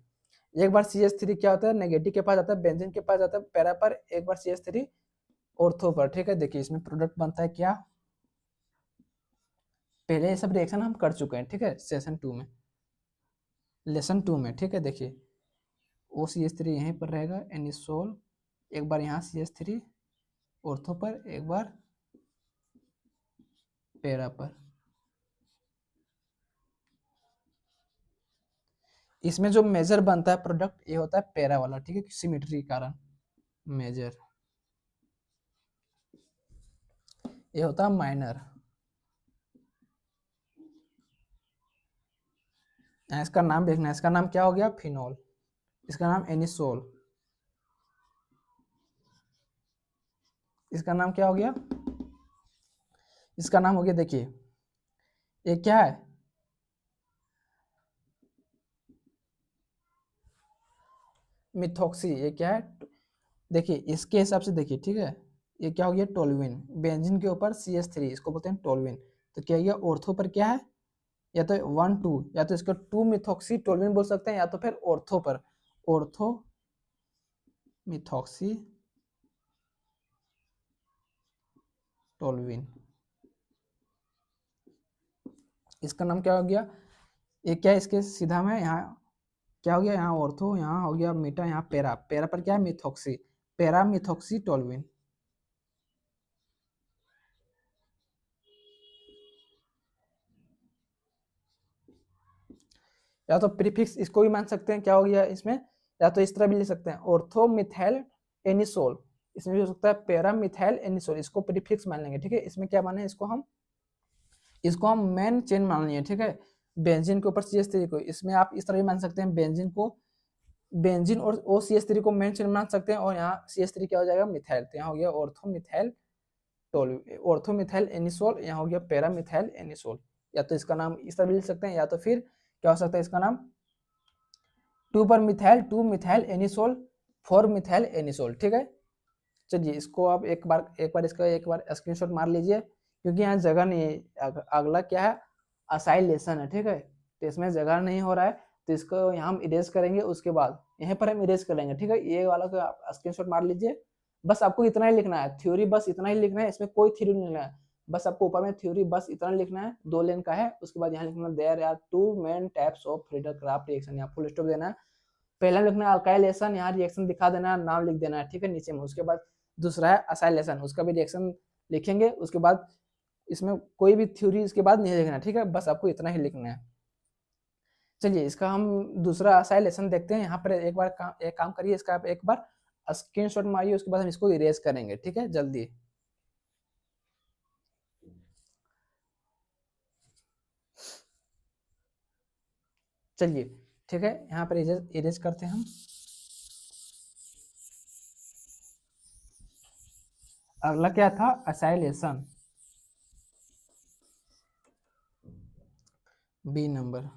एक बार CH3 क्या होता है, नेगेटिव के पास जाता है, बेंजीन के पास जाता है पैरा पर, एक बार CH3 ऑर्थो पर। ठीक है, देखिए इसमें प्रोडक्ट बनता है क्या, पहले ये सब रिएक्शन हम कर चुके हैं। ठीक है, लेसन 2 में। ठीक है, देखिए OCH3 यहीं पर रहेगा, एनिसोल, एक बार यहाँ CH3 ऑर्थो पर, एक बार पैरा पर। इसमें जो मेजर बनता है प्रोडक्ट, ये होता है पैरा वाला। ठीक है, सिमेट्री के कारण मेजर, ये होता है माइनर। इसका नाम देखना है, इसका नाम क्या हो गया, फिनोल, इसका नाम एनिसोल, इसका नाम क्या हो गया, इसका नाम हो गया, देखिए ये क्या है, मिथॉक्सी। ये क्या है, देखिए इसके हिसाब से देखिए। ठीक है, ये क्या हो गया, टोल्यूइन। बेंजीन के ऊपर CH3, इसको बोलते हैं टोल्यूइन। तो क्या गया, ऑर्थो पर क्या है, या तो 1 2, या तो इसको 2 मिथॉक्सी टोल्यूइन बोल सकते हैं, या तो फिर ऑर्थो पर ऑर्थो मिथॉक्सी टोल्यूइन। इसका नाम क्या हो गया, ये क्या है, इसके सीधा में यहाँ क्या हो गया, यहाँ ऑर्थो, यहाँ हो गया मीटा, यहाँ पैरा, पैरा पर क्या है, मिथॉक्सी, पैरा मिथॉक्सी टोल्यूइन। या तो प्रीफिक्स इसको भी मान सकते हैं, क्या हो गया इसमें, या तो इस तरह भी लिख सकते हैं, ऑर्थो मिथाइल एनिसोल, इसमें भी हो सकता है पैरा मिथाइल एनिसोल, इसको प्रीफिक्स मान लेंगे। ठीक है, इसमें क्या माने, इसको हम मेन चेन मान लेंगे। ठीक है, बेंजीन के ऊपर CH3 को, इसमें आप इस तरह भी मान सकते हैं, बेंजीन और OCH3 को मेन चेन मान सकते हैं, और यहाँ CH3 क्या हो जाएगा, मिथाइल। तो यहाँ हो गया ऑर्थो मिथाइल एनिसोल, यहाँ हो गया पैरा मिथाइल एनिसोल। या तो इसका नाम इस तरह भी लिख सकते हैं, या तो फिर क्या हो सकता है, इसका नाम 2 पर methyl, 2 methyl anisole, 4 methyl anisole. ठीक है, चलिए इसको आप एक बार इसका स्क्रीनशॉट मार लीजिए, क्योंकि यहाँ जगह नहीं है। अगला क्या है, असाइलेशन है। ठीक है, तो इसमें जगह नहीं हो रहा है, तो इसको यहाँ हम इरेज करेंगे, उसके बाद यहाँ पर हम इरेज करेंगे। ठीक है, ये वाला को आप स्क्रीनशॉट मार लीजिए। बस आपको इतना ही लिखना है, थ्योरी बस इतना ही लिखना है, इसमें कोई थ्योरी नहीं लिखना है, बस आपको ऊपर में थ्योरी बस इतना लिखना है, 2 लाइन का है। उसके बाद यहाँ लिखना there are 2 main types of Friedel Crafts reaction, यहाँ फुल स्टॉप देना है। पहला लिखना है अल्काइलेशन, यहाँ रिएक्शन दिखा देना है, नाम लिख देना है। ठीक है, नीचे में। उसके बाद दूसरा है असाइलेशन, उसका भी रिएक्शन लिखेंगे। उसके बाद इसमें कोई भी थ्योरी इसके बाद नहीं लिखना है। ठीक है, बस आपको इतना ही लिखना है। चलिए इसका हम दूसरा असाइलेशन देखते हैं। यहाँ पर एक काम करिए, इसका आप एक बार स्क्रीनशॉट मारिए, उसके बाद हम इसको इरेज करेंगे। ठीक है, जल्दी। चलिए ठीक है, यहाँ पर इरेज करते हैं हम। अगला क्या था, असाइलेशन, बी नंबर।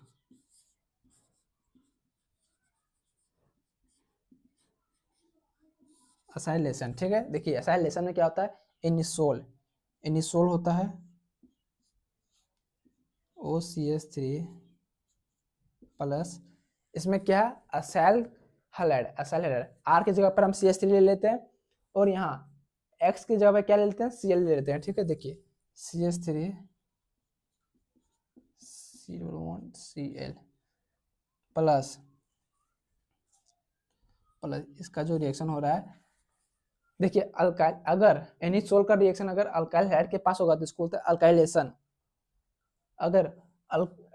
असाइलेशन, ठीक है, देखिए असाइलेशन में क्या होता है, इनिसोल होता है OCH3 प्लस, इसमें क्या है, असाइल हैलाइड। R की जगह पर हम CH3 ले लेते हैं, और यहाँ X की जगह पर क्या ले लेते हैं, Cl ले लेते हैं। ठीक है, देखिए CH3 Cl प्लस इसका जो रिएक्शन हो रहा है, देखिए अल्काइल, अगर एनिसोल का रिएक्शन अगर अल्काइल हैलाइड के पास होगा तो इसको बोलते हैं अल्काइलेशन। अगर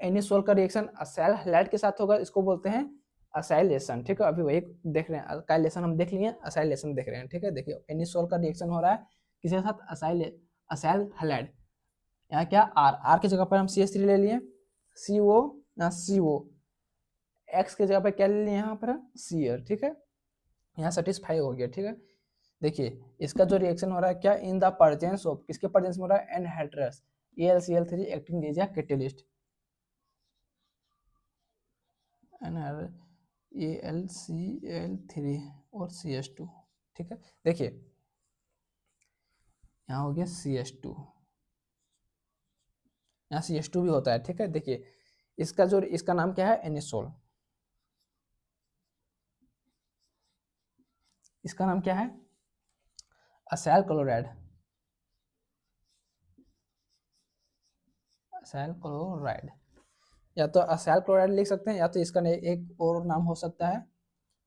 एनिसोल का रिएक्शन असाइल हैलाइड के साथ होगा, इसको बोलते हैं असाइलेशन। ठीक है, अभी वही देख रहे हैं, अल्काइलेशन हम देख लिए, असाइलेशन देख रहे हैं। ठीक है, देखिए एनिसोल का रिएक्शन हो रहा है किसके साथ, असाइल हैलाइड। यहाँ क्या, R की जगह पर हम CH3 ले लिए, CO, यहाँ CO, X की जगह पर क्या ले लिए, यहाँ पर Cl। ठीक है, यहाँ सेटिस्फाई हो गया। ठीक है, देखिए इसका जो रिएक्शन हो रहा है क्या, इन द प्रेजेंस ऑफ, किसके प्रेजेंस में हो रहा है, anhydrous AlCl3 acting as a catalyst. NaAlCl3 और CH2, ठीक है। देखिए यहाँ हो गया CH2, यहाँ CH2 भी होता है, ठीक है। देखिए इसका नाम क्या है, एनिसोल। इसका नाम क्या है, असाइल क्लोराइड। असाइल क्लोराइड, या तो असाइल क्लोराइड लिख सकते हैं, या तो इसका एक और नाम हो सकता है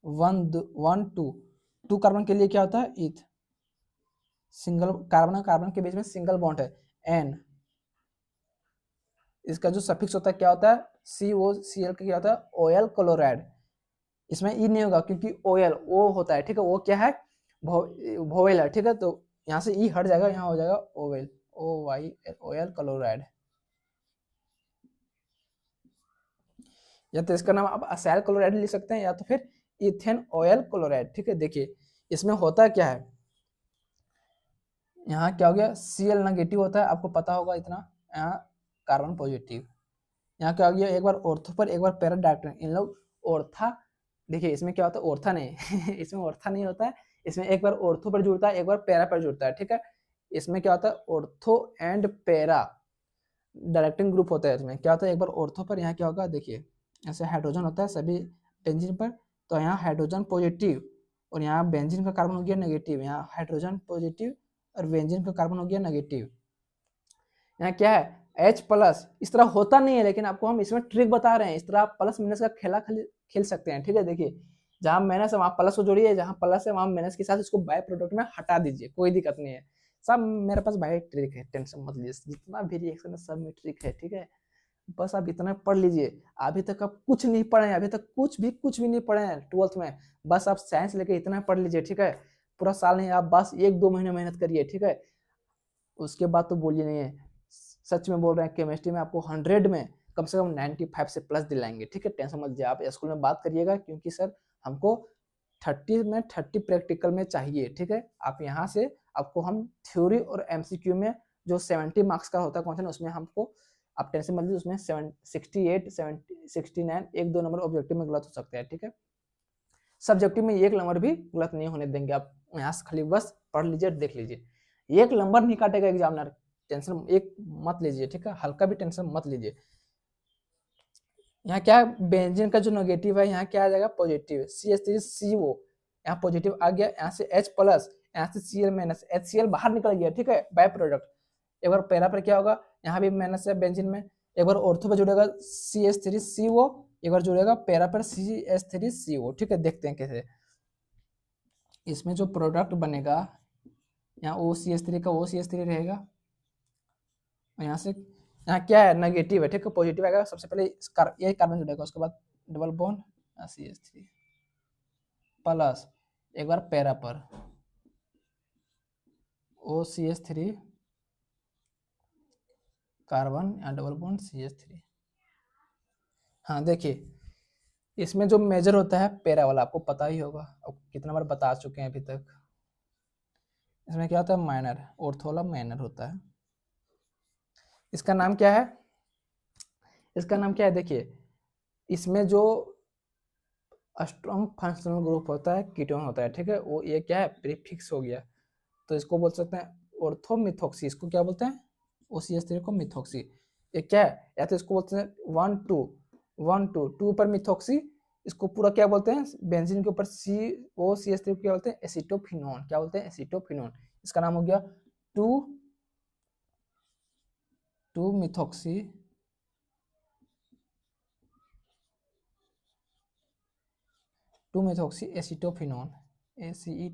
2 कार्बन के लिए क्या होता है, ईथ। सिंगल कार्बन और कार्बन के बीच में सिंगल बॉन्ड है, एन। इसका जो सफिक्स होता है क्या होता है, COCl का क्या होता है, ओएल क्लोराइड। इसमें ई नहीं होगा क्योंकि ओएल ओ होता है, ठीक है। वो क्या है, वोवेल है, ठीक है। तो यहाँ से ई हट जाएगा, यहाँ हो जाएगा ओवेल, OYL, ओएल क्लोराइड। या तो इसका नाम आप असाइल क्लोराइड लिख सकते हैं, या तो फिर इथेन ऑयल क्लोराइड, ठीक है। देखिए इसमें होता क्या है, यहाँ क्या हो गया, Cl नेगेटिव होता है, आपको पता होगा इतना। यहाँ कार्बन पॉजिटिव, यहाँ क्या हो गया, एक बार ऑर्थो पर एक बार पैरा डायरेक्ट, इन लोग ऑर्था। देखिए इसमें क्या होता है, ऑर्था नहीं इसमें ऑर्था नहीं होता है, इसमें एक बार ऑर्थो पर जुड़ता है, एक बार पैरा पर जुड़ता है, ठीक है। इसमें क्या होता है, ortho and para directing group होता है। इसमें क्या होता है, एक बार ऑर्थो पर यहाँ क्या होगा, देखिए ऐसे हाइड्रोजन होता है सभी बेंजीन पर, तो यहाँ हाइड्रोजन पॉजिटिव और यहाँ बेंजीन का कार्बन हो गया नेगेटिव, यहाँ हाइड्रोजन पॉजिटिव और बेंजीन का कार्बन हो गया नेगेटिव। यहाँ क्या है, H प्लस। इस तरह होता नहीं है, लेकिन आपको हम इसमें ट्रिक बता रहे हैं, इस तरह आप प्लस माइनस का खेला खेल सकते हैं, ठीक है। देखिए जहाँ माइनस है वहाँ प्लस को जोड़िए, जहाँ प्लस है वहाँ माइनस के साथ इसको बाय प्रोडक्ट में हटा दीजिए, कोई दिक्कत नहीं है। सब मेरे पास बाय ट्रिक है, टेंशन मत लीजिए, जितना भी रिएक्शन है सब में ट्रिक है, ठीक है। बस आप इतना पढ़ लीजिए, अभी तक आप कुछ नहीं पढ़े हैं, अभी तक कुछ भी नहीं पढ़े हैं 12th में। बस आप साइंस लेके इतना पढ़ लीजिए, ठीक है। पूरा साल नहीं, आप बस 1-2 महीने मेहनत करिए, ठीक है। उसके बाद तो बोलिए नहीं है, सच में बोल रहे हैं, केमिस्ट्री में आपको 100 में कम से कम 95 से प्लस दिलाएंगे, ठीक है। टेंशन मत लीजिए, आप स्कूल में बात करिएगा, क्योंकि सर हमको 30 प्रैक्टिकल में चाहिए, ठीक है। आप यहाँ से आपको हम थ्योरी और MCQ में जो 70 मार्क्स का होता है क्वेश्चन, उसमें हमको आप टेंशन मत लीजिए, उसमें 68, 70, 69 1-2 नंबर ऑब्जेक्टिव में गलत हो सकते हैं, ठीक है। सब्जेक्टिव में 1 नंबर भी गलत नहीं होने देंगे, आप यहाँ से खाली बस पढ़ लीजिए, देख लीजिए। 1 नंबर नहीं काटेगा एग्जामिनर, टेंशन एक मत लीजिए, ठीक है। हल्का भी टेंशन मत लीजिए। यहाँ क्या है, बेंजीन का जो नेगेटिव है यहाँ क्या आ जाएगा, पॉजिटिव, CH3CO यहाँ पॉजिटिव आ गया, यहाँ से H प्लस, यहाँ से Cl माइनस, HCl बाहर निकल गया, ठीक है, बाय प्रोडक्ट। एक बार पैरा पर क्या होगा, यहाँ भी माइनस है बेंजीन में, एक बार ऑर्थो पर जुड़ेगा CH3CO, एक बार जुड़ेगा पैरा पर CH3CO, ठीक है। देखते हैं कैसे इसमें जो प्रोडक्ट बनेगा, यहाँ OCH3 का OCH3 रहेगा, और यहाँ से यहाँ क्या है, नेगेटिव है, ठीक है। पॉजिटिव आएगा, सबसे पहले यही कार्बन जुड़ेगा, उसके बाद डबल बॉन्ड CH3 प्लस, एक बार पैरा पर OCH3 कार्बन, यहाँ डबल बॉन्ड CH3। हाँ देखिए इसमें जो मेजर होता है पैरा वाला, आपको पता ही होगा, अब कितना बार बता चुके हैं अभी तक। इसमें क्या होता है, माइनर, ऑर्थो माइनर होता है। इसका नाम क्या है, इसका नाम क्या है, देखिए इसमें जो स्ट्रॉन्ग फंक्शनल ग्रुप होता है, कीटोन होता है, ठीक है। वो ये क्या है, प्रीफिक्स हो गया, तो इसको बोल सकते हैं ऑर्थोमिथॉक्सी। इसको क्या बोलते हैं, OCH3 को मिथॉक्सी। ये क्या है, या तो इसको बोलते हैं 1 2 पर मिथॉक्सी, इसको पूरा क्या बोलते हैं, बेंजीन के ऊपर COCH3 को क्या बोलते हैं, एसिटोफिनोन। क्या बोलते हैं, एसिटोफिनोन। इसका नाम हो गया 2 methoxy, 2 methoxy acetophenone, ACE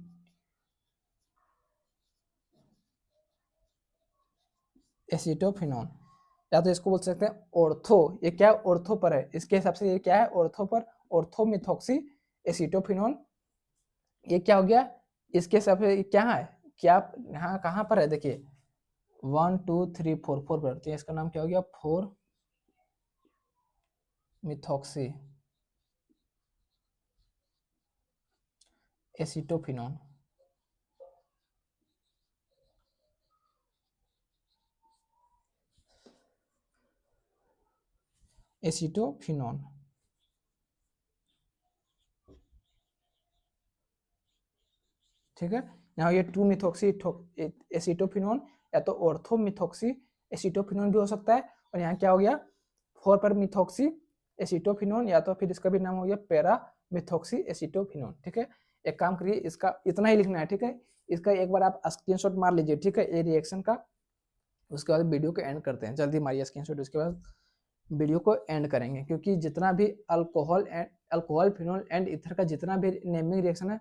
acetophenone. या तो इसको बोल सकते हैं ऑर्थो, ये क्या है, ऑर्थो पर है, इसके हिसाब से ये क्या है, ऑर्थो पर, ऑर्थोमिथॉक्सी एसिटोफिनोन। ये क्या हो गया, इसके हिसाब से क्या है, क्या यहाँ कहाँ पर है, देखिए 1 2 3 4 4 पर, तो इसका नाम क्या हो गया, 4 मिथॉक्सी एसिटोफिनोन। एसिटोफिनोन ठीक है। यहाँ ये 2 मिथॉक्सी एसीटोफिनोन या तो ऑर्थोमिथॉक्सी एसीटोफिनोन भी हो सकता है, और यहाँ क्या हो गया 4 पर मिथॉक्सी एसीटोफिनोन, या तो फिर इसका भी नाम हो गया पैरा मिथॉक्सी एसीटोफिनोन। ठीक है, एक काम करिए, इसका इतना ही लिखना है। ठीक है, इसका एक बार आप स्क्रीनशॉट मार लीजिए। ठीक है, ये रिएक्शन का, उसके बाद वीडियो को एंड करते हैं। जल्दी मारिए स्क्रीनशॉट, उसके बाद वीडियो को एंड करेंगे, क्योंकि जितना भी अल्कोहल फिनोल एंड ईथर का जितना भी नेमिंग रिएक्शन है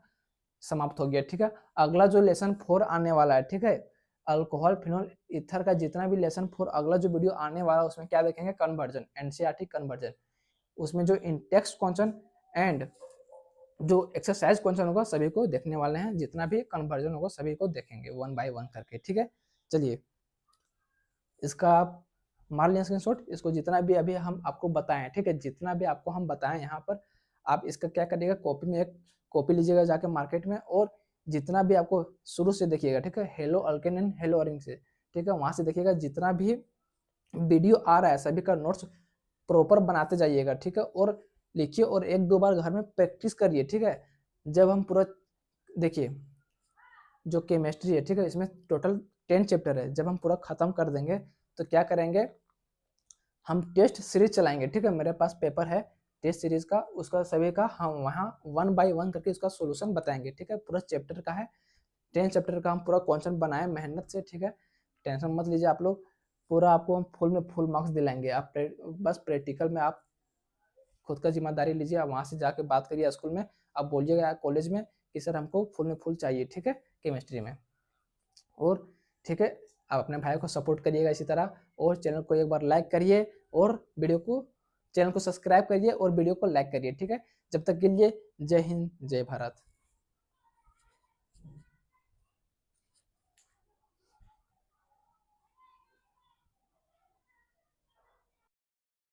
समाप्त हो गया। ठीक है, अगला जो लेसन 4 आने वाला है, ठीक है, अल्कोहल फिनोल ईथर का जितना भी लेसन 4 अगला जो वीडियो आने वाला है उसमें क्या देखेंगे, कन्वर्जन, एनसीईआरटी कन्वर्जन। उसमें जो इन टेक्स्ट क्वेश्चन एंड जो एक्सरसाइज क्वेश्चन होगा सभी को देखने वाले हैं, जितना भी कन्वर्जन होगा सभी को देखेंगे 1 बाय 1 करके। ठीक है, चलिए इसका आप मार लें स्क्रीनशॉट, इसको जितना भी अभी हम आपको बताएं, ठीक है, जितना भी आपको हम बताएं यहाँ पर आप इसका क्या करिएगा, कॉपी में एक कॉपी लीजिएगा जाके मार्केट में, और जितना भी आपको शुरू से देखिएगा, ठीक है, हेलो अल्केन एंड हेलो अरिंग से, ठीक है, वहां से देखिएगा जितना भी वीडियो आ रहा है सभी का नोट्स प्रॉपर बनाते जाइएगा। ठीक है, और लिखिए और 1-2 बार घर में प्रैक्टिस करिए। ठीक है, जब हम पूरा देखिए जो केमिस्ट्री है, ठीक है, इसमें टोटल 10 चैप्टर है, जब हम पूरा खत्म कर देंगे तो क्या करेंगे, हम टेस्ट सीरीज चलाएंगे। ठीक है, मेरे पास पेपर है टेस्ट सीरीज का, उसका सभी का हम वहाँ 1 बाय 1 करके उसका सोल्यूशन बताएंगे। ठीक है, पूरा चैप्टर का है, 10 चैप्टर का हम पूरा क्वेश्चन बनाए मेहनत से। ठीक है, टेंशन मत लीजिए आप लोग, पूरा आपको हम फुल में फुल मार्क्स दिलाएंगे। आप बस प्रैक्टिकल में आप खुद का जिम्मेदारी लीजिए, आप वहाँ से जाके बात करिए स्कूल में, आप बोलिएगा कॉलेज में कि सर हमको फुल में फुल चाहिए। ठीक है, केमिस्ट्री में। और ठीक है, आप अपने भाई को सपोर्ट करिएगा इसी तरह, और चैनल को एक बार लाइक करिए, और चैनल को सब्सक्राइब करिए और वीडियो को लाइक करिए। ठीक है, जब तक के लिए जय हिंद जय भारत।